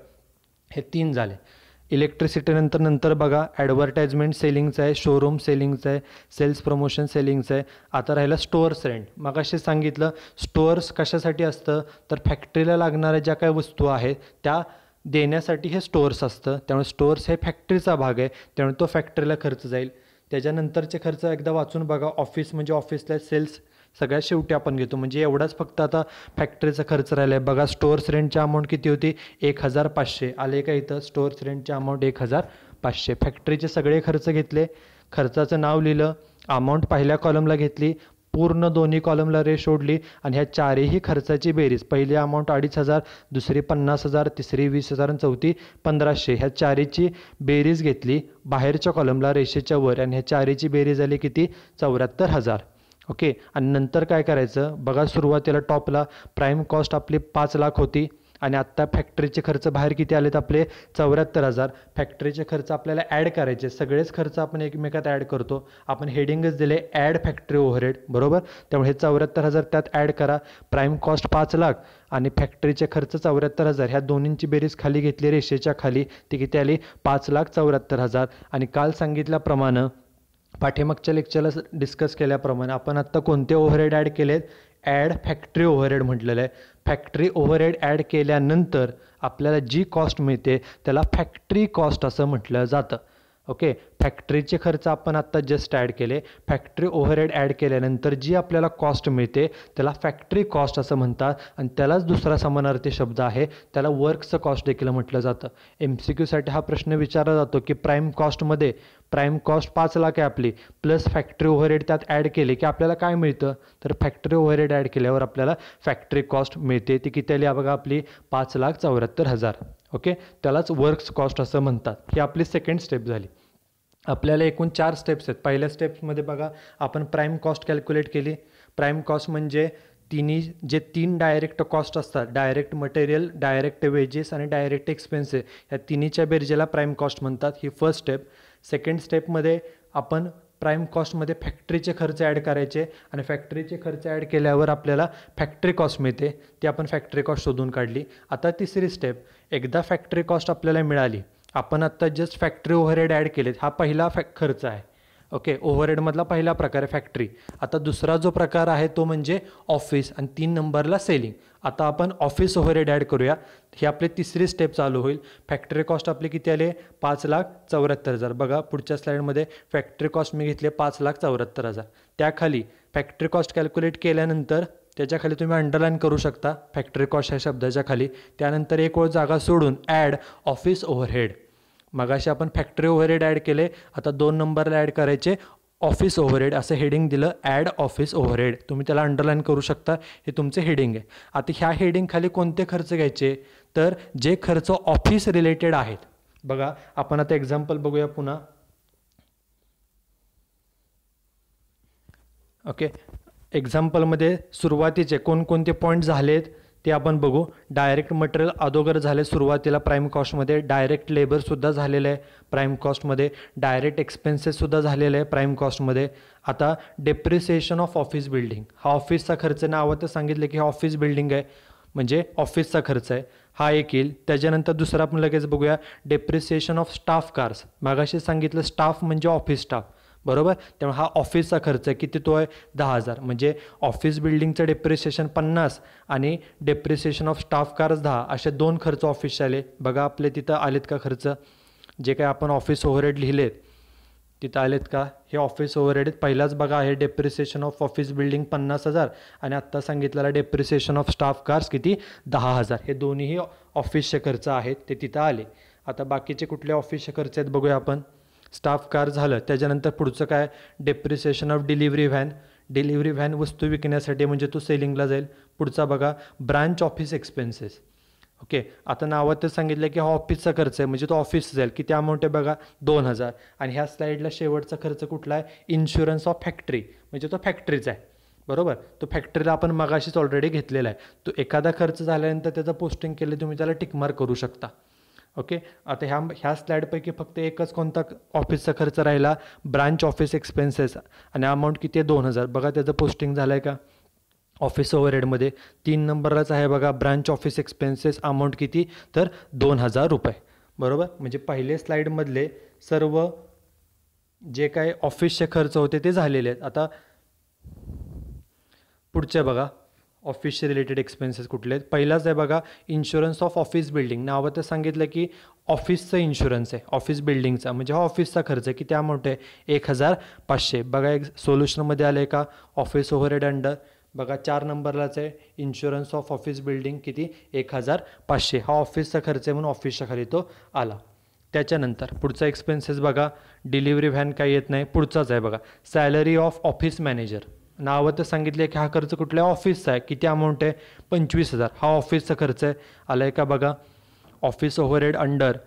हे 3 झाले. इलेक्ट्रिसिटी नंतर बघा ॲडव्हर्टाइजमेंट सेलिंगचं आहे, शोरूम सेलिंगचं आहे, सेल्स प्रमोशन सेलिंगचं आहे. आता राहिलं स्टोअर्स रेंट. मगाशी सांगितलं स्टोअर्स कशासाठी असतं, तर फॅक्टरीला लागणाऱ्या ज्या काही वस्तू आहेत त्या देण्यासाठी हे स्टोअर्स असतं. त्यामुळे स्टोअर्स हे फॅक्टरीचा भाग आहे, त्यामुळे तो फॅक्टरीला खर्च जाईल. त्याच्यानंतरचे खर्च एकदा वाचून बघा. ऑफिस म्हणजे ऑफिसला सेल्स सगळ्यात शेवटी आपण घेतो, म्हणजे एवढाच फक्त आता फॅक्टरीचा खर्च राहिला आहे. बघा स्टोअर्स रेंटची अमाऊंट किती होती, 1,500. आले का इथं, स्टोअर्स रेंटची अमाऊंट 1,500. फॅक्टरीचे सगळे खर्च घेतले, खर्चाचं नाव लिहिलं, अमाऊंट पहिल्या कॉलमला घेतली, पूर्ण दोन्ही कॉलमला रेष ओढली आणि ह्या चारही खर्चाची बेरीज, पहिली अमाऊंट 2,500, दुसरी 50,000, तिसरी 20,000 आणि चौथी 1,500, ह्या चारीची बेरीज घेतली बाहेरच्या कॉलमला रेषेच्या वर आणि ह्या चारीची बेरीज झाली किती, 74,000. ओके. आणि नंतर काय करायचं बघा, सुरुवातीला टॉपला प्राईम कॉस्ट आपली 5 लाख होती आणि आत्ता फॅक्टरीचे खर्च बाहेर किती आलेत आपले, 74,000. फॅक्टरीचे खर्च आपल्याला ॲड करायचे, सगळेच खर्च आपण एकमेकात ॲड करतो. आपण हेडिंगच दिले ॲड फॅक्टरी ओव्हरहेड, बरोबर. त्यामुळे हे 74,000 त्यात ॲड करा. प्राईम कॉस्ट 5 लाख आणि फॅक्टरीचे खर्च 74,000, ह्या दोन्हींची बेरीज खाली घेतली रेषेच्या खाली, ती किती आली, 5,74,000. आणि काल सांगितल्याप्रमाणे पाठीमागच्या लेक्चरला डिस्कस केल्याप्रमाणे आपण आत्ता कोणते ओव्हरहेड ॲड केलेत, ॲड फॅक्टरी ओव्हरहेड म्हटलेलं आहे. फॅक्टरी ओव्हरहेड ॲड केल्यानंतर आपल्याला जी कॉस्ट मिळते त्याला फॅक्टरी कॉस्ट असं म्हटलं जातं. ओके. फॅक्टरीचे खर्च आपण आत्ता जस्ट ॲड केले, फॅक्टरी ओव्हरहेड ॲड केल्यानंतर जी आपल्याला कॉस्ट मिळते त्याला फॅक्टरी कॉस्ट असं म्हणतात आणि त्यालाच दुसरा समानार्थी शब्द आहे, त्याला वर्कचं कॉस्ट देखील म्हटलं जातं. MCQसाठी हा प्रश्न विचारला जातो की प्राईम कॉस्टमध्ये प्राईम कॉस्ट 5 लाख आहे आपली, प्लस फॅक्टरी ओव्हरहेड त्यात ॲड केले की आपल्याला काय मिळतं, तर फॅक्टरी ओव्हरहेड ॲड केल्यावर आपल्याला फॅक्टरी कॉस्ट मिळते. ती किती आली बघा आपली 5,74,000. ओके, त्यालाच वर्क्स कॉस्ट असं म्हणतात. ही आपली सेकंड स्टेप झाली. आपल्याला एकूण 4 स्टेप्स आहेत. पहिल्या स्टेप्समध्ये बघा आपण प्राईम कॉस्ट कॅल्क्युलेट केली. प्राईम कॉस्ट म्हणजे जे 3 डायरेक्ट कॉस्ट असतात, डायरेक्ट मटेरियल, डायरेक्ट वेजेस आणि डायरेक्ट एक्सपेन्सेस, या तिन्हीच्या बेरजेला प्राईम कॉस्ट म्हणतात. ही फर्स्ट स्टेप. सेकंड स्टेपमध्ये आपण प्राईम कॉस्टमध्ये फॅक्टरीचे खर्च ॲड करायचे आणि फॅक्टरीचे खर्च ॲड केल्यावर आपल्याला फॅक्टरी कॉस्ट मिळते. ती आपण फॅक्टरी कॉस्ट शोधून काढली. आता तिसरी स्टेप, एकदा फॅक्टरी कॉस्ट आपल्याला मिळाली, आपण आत्ता जस्ट फॅक्टरी ओव्हरहेड ॲड केलेत, हा पहिला खर्च आहे. ओके, ओव्हरहेडमधला पहिला प्रकार आहे फॅक्टरी. आता दुसरा जो प्रकार आहे तो म्हणजे ऑफिस आणि 3 नंबरला सेलिंग. आता आपण ऑफिस ओव्हरहेड ॲड करूया. ही आपली तिसरी स्टेप चालू होईल. फॅक्टरी कॉस्ट आपली किती आले, 5,74,000. बघा पुढच्या स्लाईडमध्ये फॅक्टरी कॉस्ट मी घेतले 5,74,000. त्याखाली फॅक्टरी कॉस्ट कॅल्क्युलेट केल्यानंतर त्याच्याखाली तुम्ही अंडरलाईन करू शकता फॅक्टरी कॉस्ट ह्या शब्दाच्या खाली. त्यानंतर एक ओळ जागा सोडून ॲड ऑफिस ओव्हरहेड. मगाशी आपण फॅक्टरी ओव्हरहेड ॲड केले, आता 2 नंबरला ॲड करायचे ऑफिस ओव्हरहेड. असं हेडिंग दिलं, ॲड ऑफिस ओव्हरहेड. तुम्ही त्याला अंडरलाईन करू शकता, हे तुमचे हेडिंग आहे. आता ह्या हेडिंग खाली कोणते खर्च घ्यायचे, तर जे खर्च ऑफिस रिलेटेड आहेत. बघा आपण आता एक्झाम्पल बघूया पुन्हा. ओके, एक्झाम्पलमध्ये सुरुवातीचे कोणकोणते पॉईंट झालेत ते आपण बघू. डायरेक्ट मटेरियल अगोदर झाले सुरुवातीला प्राईम कॉस्टमध्ये, डायरेक्ट लेबरसुद्धा झालेलं आहे प्राईम कॉस्टमध्ये, डायरेक्ट एक्सपेन्सेससुद्धा झालेलं आहे प्राईम कॉस्टमध्ये. आता डेप्रिसिएशन ऑफ ऑफिस बिल्डिंग, हा ऑफिसचा खर्च, नावातच सांगितलं की हा ऑफिस बिल्डिंग आहे म्हणजे ऑफिसचा खर्च आहे, हा एक येईल. त्याच्यानंतर दुसरा आपण लगेच बघूया डेप्रिसिएशन ऑफ स्टाफ कार्स. मागाशी सांगितलं स्टाफ म्हणजे ऑफिस स्टाफ, बरोबर. त्यामुळे हा ऑफिसचा खर्च आहे, किती तो आहे 10,000. म्हणजे ऑफिस बिल्डिंगचं डेप्रिसिएशन 50 आणि डेप्रिसिएशन ऑफ स्टाफ कार्स 10, असे 2 खर्च ऑफिसचे आले. बघा आपले तिथं आलेत का खर्च, जे काय आपण ऑफिस ओव्हरहेड लिहिलेत तिथं आलेत का, हे ऑफिस ओव्हरहेड. पहिलाच बघा आहे डेप्रिसिएशन ऑफ ऑफिस बिल्डिंग 50,000 आणि आत्ता सांगितलेला डेप्रिसिएशन ऑफ स्टाफ कार्स किती 10,000. हे दोन्हीही ऑफिसचे खर्च आहेत, ते तिथं आले. आता बाकीचे कुठले ऑफिसचे खर्च आहेत बघूया आपण. स्टाफ कार झालं, त्याच्यानंतर पुढचं काय, depreciation of delivery van. Delivery van वस्तू विकण्यासाठी म्हणजे तो सेलिंगला जाईल. पुढचा बघा ब्रांच ऑफिस एक्सपेन्सेस. ओके, आता नावातच सांगितलं की हा ऑफिसचा खर्च आहे म्हणजे तो ऑफिस जाईल. किती अमाऊंट आहे बघा 2,000. आणि ह्या स्लाईडला शेवटचा खर्च कुठला आहे, इन्शुरन्स ऑफ फॅक्टरी, म्हणजे तो फॅक्टरीचा आहे, बरोबर. तो फॅक्टरीला आपण मगाशीच ऑलरेडी घेतलेला आहे. तो एखादा खर्च झाल्यानंतर त्याचं पोस्टिंग केलं तुम्ही त्याला टिकमार्क करू शकता. ओके, आता ह्या स्लाईडपैकी फक्त एकच कोणता ऑफिसचा खर्च राहिला, ब्रांच ऑफिस एक्सपेन्सेस, आणि अमाऊंट किती आहे 2,000. बघा त्याचं पोस्टिंग झालं आहे का ऑफिस ओव्हरहेडमध्ये. 3 नंबरलाच आहे बघा ब्रांच ऑफिस एक्सपेन्सेस, अमाऊंट किती तर 2,000 रुपये, बरोबर. म्हणजे पहिले स्लाईडमधले सर्व जे काय ऑफिसचे खर्च होते ते झालेले आहेत. आता पुढचे बघा ऑफिसचे रिलेटेड एक्सपेन्सेस कुठले आहेत. पहिलाच आहे बघा इन्शुरन्स ऑफ ऑफिस बिल्डिंग. नावातच सांगितलं की ऑफिसचं इन्शुरन्स आहे ऑफिस बिल्डिंगचा, म्हणजे हा ऑफिसचा खर्च आहे. किती अमाऊंट आहे 1,500. बघा एक सोल्युशनमध्ये आलं आहे का ऑफिस ओव्हरहेड अंडर. बघा 4 नंबरलाच आहे इन्शुरन्स ऑफ ऑफिस बिल्डिंग, किती 1,500. हा ऑफिसचा खर्च आहे म्हणून ऑफिसच्या खाली तो आला. त्याच्यानंतर पुढचा एक्सपेन्सेस बघा डिलिव्हरी व्हॅन काही येत नाही. पुढचाच आहे बघा सॅलरी ऑफ ऑफिस मॅनेजर. नावातच सांगितले की हा खर्च कुठल्या ऑफिसचा आहे. किती अमाऊंट आहे 25,000. हा ऑफिसचा खर्च आहे, आला आहे का बघा. ऑफिस ओव्हरहेड अंडर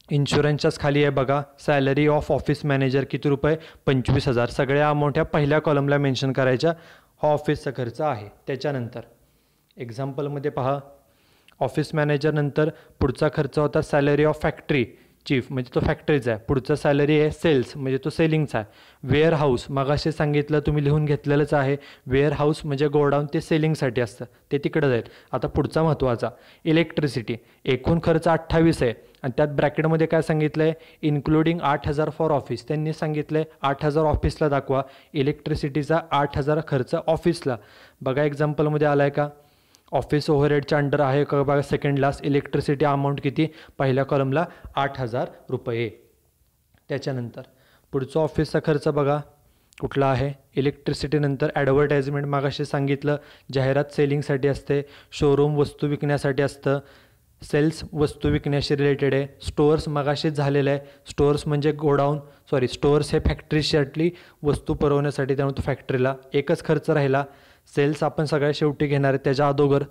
इन्शुरन्सच्याच खाली आहे बघा सॅलरी ऑफ ऑफिस मॅनेजर, किती रुपये 25,000. सगळ्या अमाऊंट ह्या पहिल्या कॉलमला मेन्शन करायच्या. हा ऑफिसचा खर्च आहे. त्याच्यानंतर एक्झाम्पलमध्ये पहा ऑफिस मॅनेजर नंतर पुढचा खर्च होता सॅलरी ऑफ फॅक्टरी चीफ, म्हणजे तो फॅक्टरीचा आहे. पुढचा सॅलरी आहे सेल्स, म्हणजे तो सेलिंगचा आहे. वेअर हाऊस मगाशी सांगितलं तुम्ही लिहून घेतलेलंच आहे. वेअर हाऊस म्हणजे गोडाऊन, ते सेलिंगसाठी असतं, ते तिकडं जाईल. आता पुढचा महत्त्वाचा इलेक्ट्रिसिटी. एकूण खर्च 28 आहे आणि त्यात ब्रॅकेटमध्ये काय सांगितलं आहे इन्क्लुडिंग 8,000 फॉर ऑफिस. त्यांनी सांगितलं आहे 8,000 ऑफिसला दाखवा, इलेक्ट्रिसिटीचा 8,000 खर्च ऑफिसला. बघा एक्झाम्पलमध्ये आला आहे का ऑफिस ओव्हरहेडच्या अंडर आहे का बघा सेकंड लास्ट. इलेक्ट्रिसिटी अमाऊंट किती पहिल्या कॉलमला 8,000 रुपये. त्याच्यानंतर पुढचा ऑफिसचा खर्च बघा कुठला आहे इलेक्ट्रिसिटी नंतर ॲडव्हर्टाइजमेंट. मागाशी सांगितलं जाहिरात सेलिंगसाठी असते, शोरूम वस्तू विकण्यासाठी असतं, सेल्स वस्तू विकण्याशी रिलेटेड आहे. स्टोअर्स मगाशीच झालेलं आहे. स्टोअर्स म्हणजे गोडाऊन स्टोअर्स हे फॅक्टरीसाठी वस्तू पुरवण्यासाठी, त्यामुळे तो फॅक्टरीला एकच खर्च राहिला. सेल्स आपण सगळ्या शेवटी घेणार आहे. त्याच्या अगोदर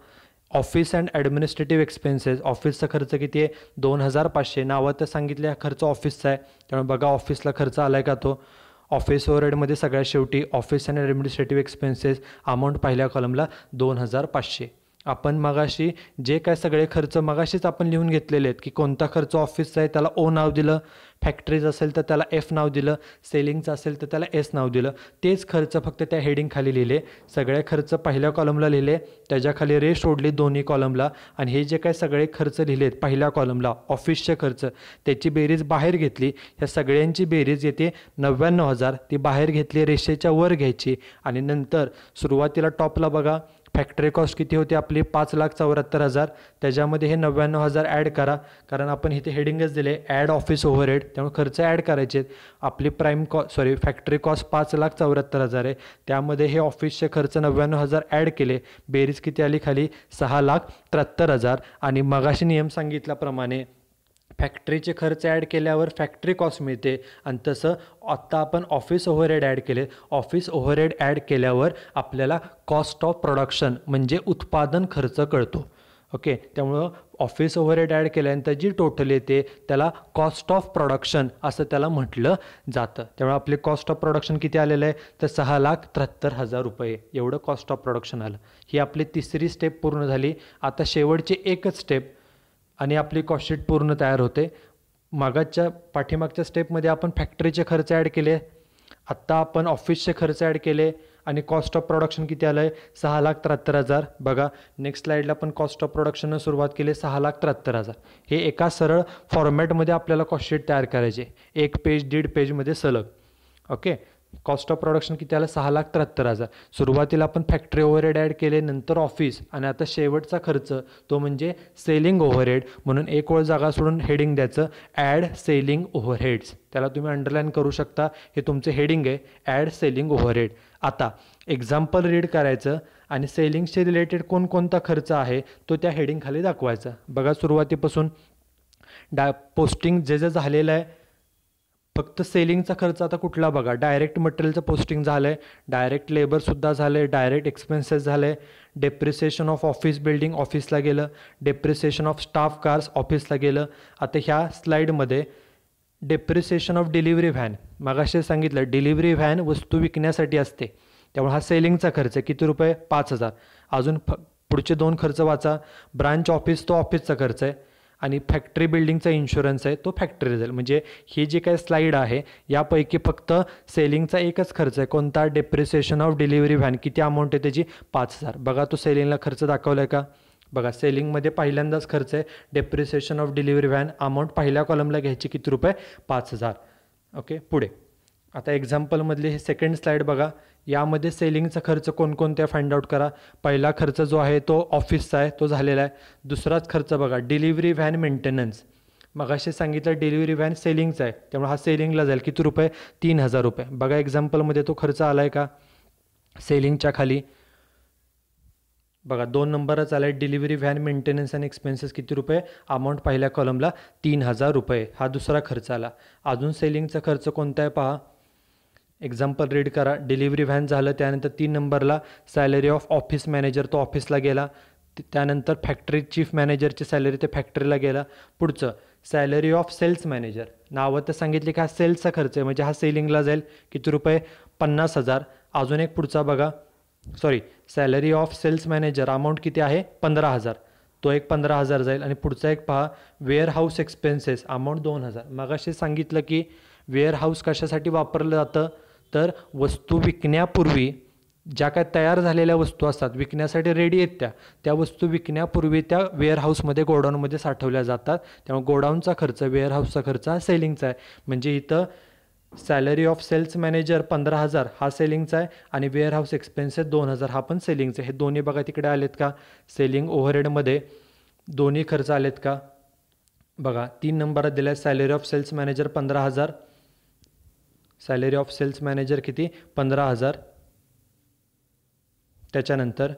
ऑफिस अँड ॲडमिनिस्ट्रेटिव्ह एक्सपेन्सेस, ऑफिसचा खर्च किती आहे 2500. नावात सांगितले हा खर्च ऑफिसचा आहे, त्यामुळे बघा ऑफिसला खर्च आला आहे का तो. ऑफिस ओव्हरहेडमध्ये सगळ्यात शेवटी office and administrative expenses amount पहिल्या कॉलमला 2500. आपण मगाशी जे काय सगळे खर्च मगाशीच आपण लिहून घेतलेले आहेत की कोणता खर्च ऑफिसचा आहे त्याला ओ नाव दिलं, फॅक्टरीज असेल तर त्याला एफ नाव दिलं, सेलिंगचं असेल तर त्याला एस नाव दिलं. तेच खर्च फक्त त्या हेडिंग खाली लिहिले. सगळे खर्च पहिल्या कॉलमला लिहिले, त्याच्याखाली रे सोडली दोन्ही कॉलमला. आणि हे जे काय सगळे खर्च लिहिलेत पहिल्या कॉलमला ऑफिसचे खर्च, त्याची बेरीज बाहेर घेतली. ह्या सगळ्यांची बेरीज येते 99,000. ती बाहेर घेतली, रेषेच्या वर घ्यायची. आणि नंतर सुरुवातीला टॉपला बघा फॅक्टरी कॉस्ट किती होती आपली 5,74,000. त्याच्यामध्ये हे 99,000 ॲड करा, कारण आपण इथे हेडिंगच दिले ॲड ऑफिस ओव्हरहेड, त्यामुळे खर्च ॲड करायचे. आपली फॅक्टरी कॉस्ट 5,74,000 आहे, त्यामध्ये हे ऑफिसचे खर्च 99,000 ॲड केले. बेरीज किती आली खाली 6,73,000. आणि मगाशी नियम सांगितल्याप्रमाणे फॅक्टरीचे खर्च ॲड केल्यावर फॅक्टरी कॉस्ट मिळते. आणि तसं आत्ता आपण ऑफिस ओव्हरहेड ॲड केले. ऑफिस ओव्हरहेड ॲड केल्यावर आपल्याला कॉस्ट ऑफ प्रोडक्शन म्हणजे उत्पादन खर्च कळतो. ओके, त्यामुळं ऑफिस ओव्हरहेड ॲड केल्यानंतर जी टोटल येते त्याला कॉस्ट ऑफ प्रोडक्शन असं त्याला म्हटलं जातं. त्यामुळे आपले कॉस्ट ऑफ प्रोडक्शन किती आलेलं आहे तर 6,73,000 रुपये एवढं कॉस्ट ऑफ प्रोडक्शन आलं. ही आपली तिसरी स्टेप पूर्ण झाली. आता शेवटची एकच स्टेप आणि आपली कॉस्टशीट पूर्ण तयार होते. पाठीमागच्या स्टेपमध्ये आपण फॅक्टरीचे खर्च ॲड केले, आत्ता आपण ऑफिसचे खर्च ॲड केले आणि कॉस्ट ऑफ प्रोडक्शन किती आलं आहे 6,73,000. बघा नेक्स्ट स्लाईडला पण कॉस्ट ऑफ प्रोडक्शननं सुरुवात केली 6,73,000. हे एका सरळ फॉर्मॅटमध्ये आपल्याला कॉस्टशीट तयार करायचे, 1 पेज 1.5 पेजमध्ये सलग. ओके, कॉस्ट ऑफ प्रोडक्शन किती आलं 6,73,000. सुरुवातीला आपण फॅक्टरी ओव्हरहेड ॲड केले, नंतर ऑफिस, आणि आता शेवटचा खर्च तो म्हणजे सेलिंग ओव्हरहेड. म्हणून एक ओळ जागा सोडून हेडिंग द्यायचं ॲड सेलिंग ओव्हरहेड्स. त्याला तुम्ही अंडरलाईन करू शकता, हे तुमचं हेडिंग आहे ॲड सेलिंग ओव्हरहेड. आता एक्झाम्पल रीड करायचं आणि सेलिंगशी रिलेटेड कोणकोणता खर्च आहे तो त्या हेडिंग खाली दाखवायचा. बघा सुरुवातीपासून पोस्टिंग जे झालेलं आहे, फक्त सेलिंगचा खर्च आता कुठला बघा, डायरेक्ट मटेरियलचं पोस्टिंग झालं आहे, डायरेक्ट लेबरसुद्धा झालं आहे, डायरेक्ट एक्सपेन्सेस झाले, डेप्रिसिएशन ऑफ ऑफिस बिल्डिंग ऑफिसला गेलं, डेप्रिसिएशन ऑफ स्टाफ कार्स ऑफिसला गेलं. आता ह्या स्लाईडमध्ये डेप्रिसिएशन ऑफ डिलिव्हरी व्हॅन, मगाशी सांगितलं डिलिव्हरी व्हॅन वस्तू विकण्यासाठी असते, त्यामुळे हा सेलिंगचा खर्च किती रुपये 5,000. अजून पुढचे 2 खर्च वाचा, ब्रांच ऑफिस तो ऑफिसचा खर्च आहे, आणि फॅक्टरी बिल्डिंगचा इन्शुरन्स आहे तो फॅक्टरी रिझल्ट. म्हणजे ही जी काही स्लाईड आहे यापैकी फक्त सेलिंगचा एकच खर्च आहे, कोणता डेप्रिसिएशन ऑफ डिलिव्हरी व्हॅन. किती अमाऊंट आहे त्याची 5,000. बघा तो सेलिंगला खर्च दाखवला आहे का. बघा सेलिंगमध्ये पहिल्यांदाच खर्च आहे depreciation of delivery van, amount पहिल्या कॉलमला घ्यायची किती रुपये 5,000. ओके, पुढे आता एक्झाम्पलमधली हे सेकंड स्लाईड बघा, यामध्ये सेलिंगचा खर्च कोणकोणत्या फाइंड आउट करा. पहिला खर्च जो आहे तो ऑफिसचा आहे, तो झालेला आहे. दुसराच खर्च बघा डिलिव्हरी व्हॅन मेंटेनन्स, मगाशी सांगितलं डिलिव्हरी व्हॅन सेलिंगचा आहे, त्यामुळे हा सेलिंगला जाईल किती रुपये 3,000 रुपये. बघा एक्झाम्पलमध्ये तो खर्च आला आहे का सेलिंगच्या खाली. बघा 2 नंबरच आला आहे delivery van maintenance and expenses किती रुपये, अमाऊंट पहिल्या कॉलमला 3,000 रुपये, हा दुसरा खर्च आला. अजून सेलिंगचा खर्च कोणता आहे पहा, एक्झाम्पल रीड करा. डिलिव्हरी व्हॅन झालं, त्यानंतर 3 नंबरला सॅलरी ऑफ ऑफिस मॅनेजर तो ऑफिसला गेला, त्यानंतर फॅक्टरी चीफ मॅनेजरची सॅलरी ते फॅक्टरीला गेला. पुढचं सॅलरी ऑफ सेल्स मॅनेजर, नावं तर सांगितले की हा सेल्सचा खर्च आहे, म्हणजे हा सेलिंगला जाईल किती रुपये 50,000. अजून एक पुढचा बघा, salary of sales manager amount किती आहे 15,000, तो एक 15,000 जाईल. आणि पुढचा एक पहा वेअर हाऊस एक्सपेन्सेस अमाऊंट 2,000. मगाशी सांगितलं की वेअर हाऊस कशासाठी वापरलं जातं तर वस्तू विकण्यापूर्वी ज्या काय तयार झालेल्या वस्तू असतात विकण्यासाठी रेडी आहेत त्या वस्तू विकण्यापूर्वी त्या वेअर हाऊसमध्ये गोडाऊनमध्ये साठवल्या जातात. त्यामुळे गोडाऊनचा खर्च वेअर हाऊसचा खर्च हा सेलिंगचा आहे. म्हणजे इथं सॅलरी ऑफ सेल्स मॅनेजर 15,000 हा सेलिंगचा आहे आणि वेअर हाऊस एक्सपेन्सेस 2,000 हा पण सेलिंगचा आहे. हे दोन्ही बघा तिकडे आलेत का, सेलिंग ओव्हरहेडमध्ये दोन्ही खर्च आलेत का. बघा 3 नंबरात दिला आहे salary of sales manager 15,000, salary of sales manager किती 15,000. त्याच्यानंतर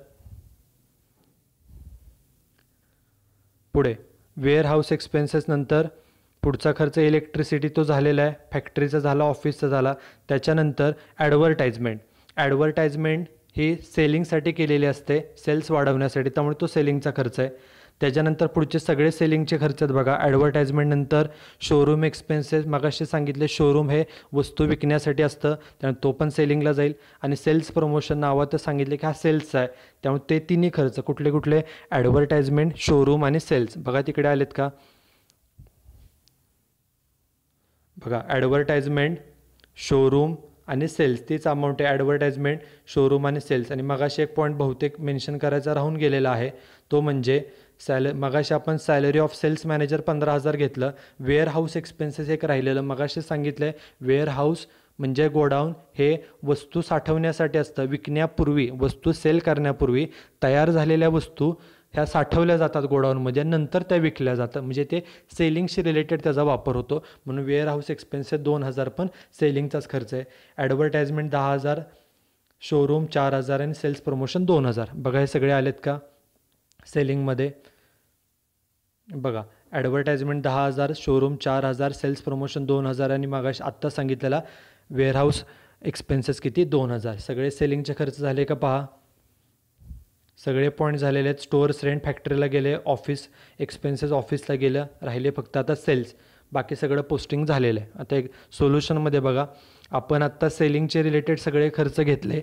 पुढे वेअर हाऊस एक्सपेन्सेस नंतर पुढचा खर्च इलेक्ट्रिसिटी तो झालेला आहे, फॅक्टरीचा झाला, ऑफिसचा झाला. त्याच्यानंतर ॲडव्हर्टाइजमेंट ही सेलिंगसाठी केलेली असते, सेल्स वाढवण्यासाठी, त्यामुळे तो सेलिंगचा खर्च आहे. त्याच्यानंतर पुढचे सगळे सेलिंगचे खर्च आहेत बघा. ॲडव्हर्टाइजमेंटनंतर शोरूम एक्सपेन्सेस, मगाशी सांगितले शोरूम हे वस्तू विकण्यासाठी असतं, त्यामुळे तो पण सेलिंगला जाईल. आणि सेल्स प्रमोशन नावात सांगितले की हा सेल्सचा आहे, त्यामुळे ते तिन्ही खर्च कुठले कुठले, ॲडव्हर्टाइजमेंट, शोरूम आणि सेल्स. बघा तिकडे आलेत का, बघा ॲडव्हर्टाइजमेंट, शोरूम आणि सेल्स, तीच अमाऊंट आहे. ॲडव्हर्टाइजमेंट, शोरूम आणि सेल्स. आणि मगाशी एक पॉईंट बहुतेक मेन्शन करायचा राहून गेलेला आहे, तो म्हणजे मगाशी आपण सॅलरी ऑफ सेल्स मॅनेजर 15,000 घेतलं. वेअर हाऊस एक्सपेन्सेस एक राहिलेलं, मगाशी सांगितलं आहे वेअर हाऊस म्हणजे गोडाऊन हे वस्तू साठवण्यासाठी असतं. विकण्यापूर्वी, वस्तू सेल करण्यापूर्वी तयार झालेल्या वस्तू ह्या साठवल्या जातात गोडाऊनमध्ये, नंतर त्या विकल्या जातात, म्हणजे ते सेलिंगशी रिलेटेड त्याचा वापर होतो. म्हणून वेअर हाऊस एक्सपेन्सेस 2,000 पण सेलिंगचाच खर्च आहे. ॲडव्हर्टाइजमेंट 10,000, शोरूम 4,000 आणि सेल्स प्रमोशन 2,000. बघा हे सगळे आलेत का सेलिंगमध्ये. बघा ॲडव्हर्टाइजमेंट 10,000, शोरूम 4,000, सेल्स प्रमोशन 2,000 आणि मगाशी आत्ता सांगितलेला वेअरहाऊस एक्सपेन्सेस किती, 2,000. सगळे सेलिंगचे खर्च झाले का पहा, सगळे पॉईंट झालेले आहेत. स्टोअर्स रेंट फॅक्टरीला गेले, ऑफिस एक्सपेन्सेस ऑफिसला गेलं, राहिले फक्त आता सेल्स, बाकी सगळं पोस्टिंग झालेलं आहे. आता एक सोल्युशनमध्ये बघा, आपण आत्ता सेलिंगचे रिलेटेड सगळे खर्च घेतले,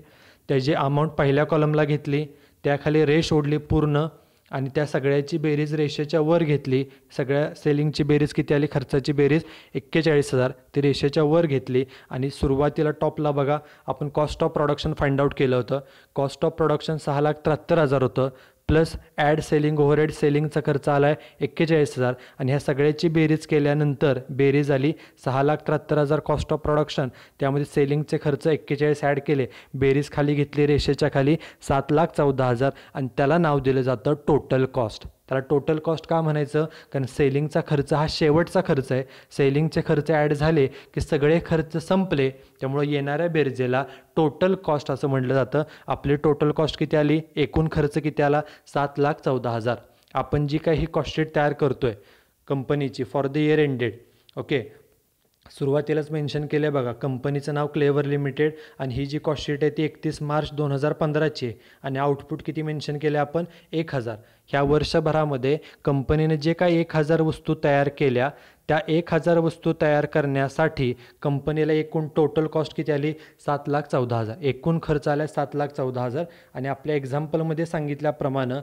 त्याची अमाऊंट पहिल्या कॉलमला घेतली, त्याखाली रेष ओढली पूर्ण आणि त्या सगळ्याची बेरीज रेषेच्या वर घेतली. सगळ्या सेलिंगची बेरीज किती आली, खर्चाची बेरीज 41,000, ती रेषेच्या वर घेतली. आणि सुरुवातीला टॉपला बघा आपण cost of production find out केलं होतं. कॉस्ट ऑफ प्रोडक्शन 6,73,000 होतं, प्लस ॲड सेलिंग ओव्हरहेड सेलिंगचा खर्च आला आहे 41,000. आणि ह्या सगळ्याची बेरीज केल्यानंतर बेरीज आली 6,73,000 कॉस्ट ऑफ प्रोडक्शन, त्यामध्ये सेलिंगचे खर्च 41 ॲड केले, बेरीज खाली घेतली रेषेच्या खाली 7,14,000 आणि त्याला नाव दिलं जातं टोटल कॉस्ट. त्याला टोटल कॉस्ट का म्हणायचं, कारण सेलिंगचा खर्च हा शेवटचा खर्च आहे. सेलिंगचे खर्च ॲड झाले की सगळे खर्च संपले, त्यामुळे येणाऱ्या बेरजेला टोटल कॉस्ट असं म्हटलं जातं. आपली टोटल कॉस्ट किती आली, एकूण खर्च किती आला, 7,14,000. आपण जी काही ही कॉस्टशीट तयार करतोय कंपनीची for the year ended, okay, सुरुवातीलाच मेन्शन केलं बघा, कंपनीचं नाव क्लेवर लिमिटेड आणि ही जी कॉस्टशीट आहे ती 31 मार्च 2015ची आहे. आणि आउटपुट किती मेन्शन केले आपण, 1,000. ह्या वर्षभरामध्ये कंपनीने जे काही 1,000 वस्तू तयार केल्या, त्या 1,000 वस्तू तयार करण्यासाठी कंपनीला एकूण टोटल कॉस्ट किती आली, 7,14,000. एकूण खर्च आला 7,14,000. आणि आपल्या एक्झाम्पलमध्ये सांगितल्याप्रमाणे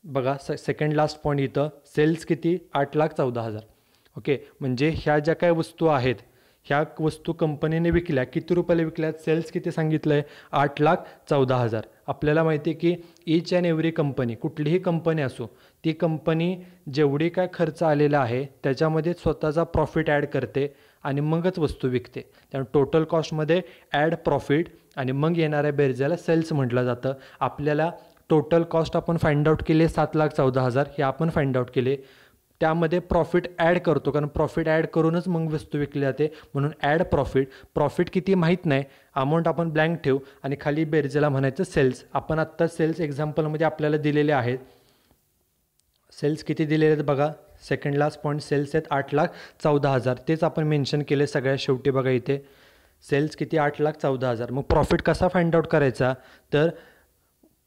बघा सेकंड लास्ट पॉईंट इथं, सेल्स किती, 8,14,000. ओके, म्हणजे ह्या ज्या काही वस्तू आहेत ह्या वस्तू कंपनीने विकल्या, किती रुपयाला विकल्यात, सेल्स किती सांगितलं आहे, 8,14,000. आपल्याला माहिती आहे की ईच अँड एव्हरी कंपनी, कुठलीही कंपनी असो, ती कंपनी जेवढी काय खर्च आलेला आहे त्याच्यामध्ये स्वतःचा प्रॉफिट ॲड करते आणि मगच वस्तू विकते. त्यामुळे टोटल कॉस्टमध्ये ॲड प्रॉफिट आणि मग येणाऱ्या बेरजेला सेल्स म्हटलं जातं. आपल्याला टोटल कॉस्ट आपण फाइंड आउट केले 7,14,000, हे आपण फाइंड आउट केले. त्यामध्ये प्रॉफिट ॲड करतो, कारण प्रॉफिट ॲड करूनच मग वस्तू विकली जाते, म्हणून ॲड प्रॉफिट किती माहीत नाही, अमाऊंट आपण ब्लँक ठेवू आणि खाली बेरजेला म्हणायचं सेल्स. आपण आत्ता सेल्स एक्झाम्पलमध्ये आपल्याला दिलेले आहेत. सेल्स किती दिलेले आहेत बघा, सेकंड लास्ट पॉईंट सेल्स आहेत 8,14,000, तेच आपण मेन्शन केले सगळ्यात शेवटी. बघा इथे सेल्स किती, 8,14,000. मग प्रॉफिट कसा फाइंड आउट करायचा, तर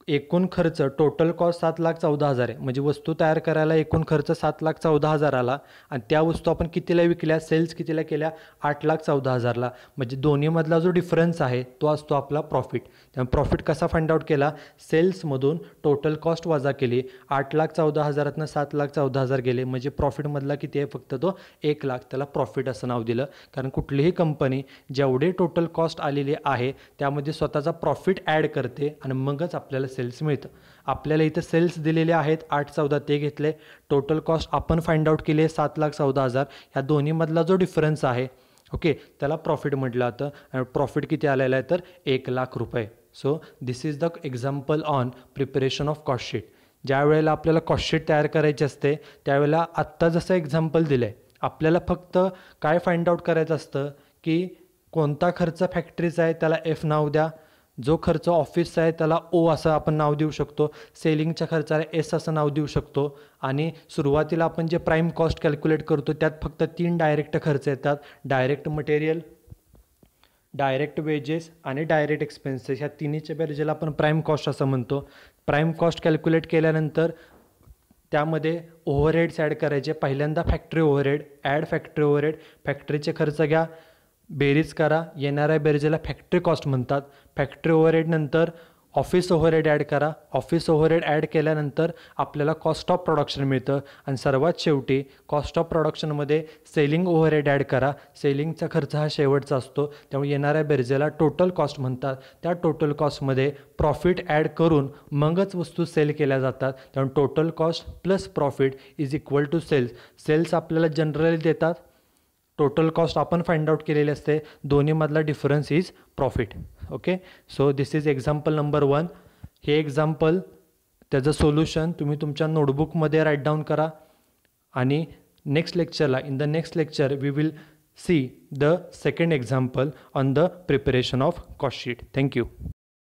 एकूण खर्च टोटल कॉस्ट 7,14,000 आहे, म्हणजे वस्तू तयार करायला एकूण खर्च 7,14,000 आला आणि त्या वस्तू आपण कितीला विकल्या, सेल्स कितीला केल्या, 8,14,000ला. म्हणजे दोन्हीमधला जो डिफरन्स आहे तो असतो आपला प्रॉफिट. त्यामुळे प्रॉफिट कसा फाइंड आउट केला, सेल्समधून टोटल कॉस्ट वजा केली, 8,14,000तनं 7,14,000 गेले, म्हणजे प्रॉफिटमधला किती आहे, फक्त तो 1,00,000. त्याला प्रॉफिट असं नाव दिलं, कारण कुठलीही कंपनी जेवढे टोटल कॉस्ट आलेली आहे त्यामध्ये स्वतःचा प्रॉफिट ॲड करते आणि मगच आपल्याला सेल्स मिळतं. आपल्याला इथं सेल्स दिलेले आहेत 8,14,000, ते घेतले. टोटल कॉस्ट आपण फाइंड आउट केली आहे 7,14,000. ह्या दोन्हीमधला जो डिफरन्स आहे, ओके, त्याला प्रॉफिट म्हटलं जातं. आणि प्रॉफिट किती आलेला आहे तर 1,00,000 रुपये. So this is the example on preparation of cost sheet. ज्या वेळेला आपल्याला कॉस्टशीट तयार करायची असते त्यावेळेला आत्ता जसं एक्झाम्पल दिलं आहे, आपल्याला फक्त काय फाइंड आउट करायचं असतं की कोणता खर्च फॅक्टरीचा आहे त्याला एफ नाव द्या, जो खर्च ऑफिसचा आहे त्याला ओ असं आपण नाव देऊ शकतो, सेलिंगच्या खर्चाला एस असं नाव देऊ शकतो. आणि सुरुवातीला आपण जे प्राईम कॉस्ट कॅल्क्युलेट करतो त्यात फक्त 3 डायरेक्ट खर्च येतात, डायरेक्ट मटेरियल, डायरेक्ट वेजेस आणि डायरेक्ट एक्सपेन्सेस. ह्या तिन्हीच्या बेरजेला आपण प्राईम कॉस्ट असं म्हणतो. प्राईम कॉस्ट कॅल्क्युलेट केल्यानंतर त्यामध्ये ओव्हरहेड्स ॲड करायचे. पहिल्यांदा factory overhead, add factory overhead, फॅक्टरीचे खर्च घ्या, बेरीज करा, येणाऱ्या बेरजेला फॅक्टरी कॉस्ट म्हणतात. फॅक्टरी ओव्हरहेडनंतर ऑफिस ओव्हरहेड ॲड करा, ऑफिस ओव्हरहेड ॲड केल्यानंतर आपल्याला कॉस्ट ऑफ प्रोडक्शन मिळतं. आणि सर्वात शेवटी कॉस्ट ऑफ प्रोडक्शनमध्ये सेलिंग ओव्हरहेड ॲड करा, सेलिंगचा खर्च हा शेवटचा असतो, त्यामुळे येणाऱ्या बेरजेला टोटल कॉस्ट म्हणतात. त्या टोटल कॉस्टमध्ये प्रॉफिट ॲड करून मगच वस्तू सेल केल्या जातात. त्यामुळे total cost plus profit is equal to sales. Sales आपल्याला जनरली देतात, टोटल कॉस्ट आपण फाइंड आउट केलेली असते, दोन्हीमधला difference is profit. Okay, so this is example number 1. हे एक्झाम्पल त्याचं सोल्युशन तुम्ही तुमच्या नोटबुकमध्ये राईट डाऊन करा. आणि नेक्स्ट लेक्चरला, in the next lecture we will see the second example on the preparation of cost sheet. Thank you.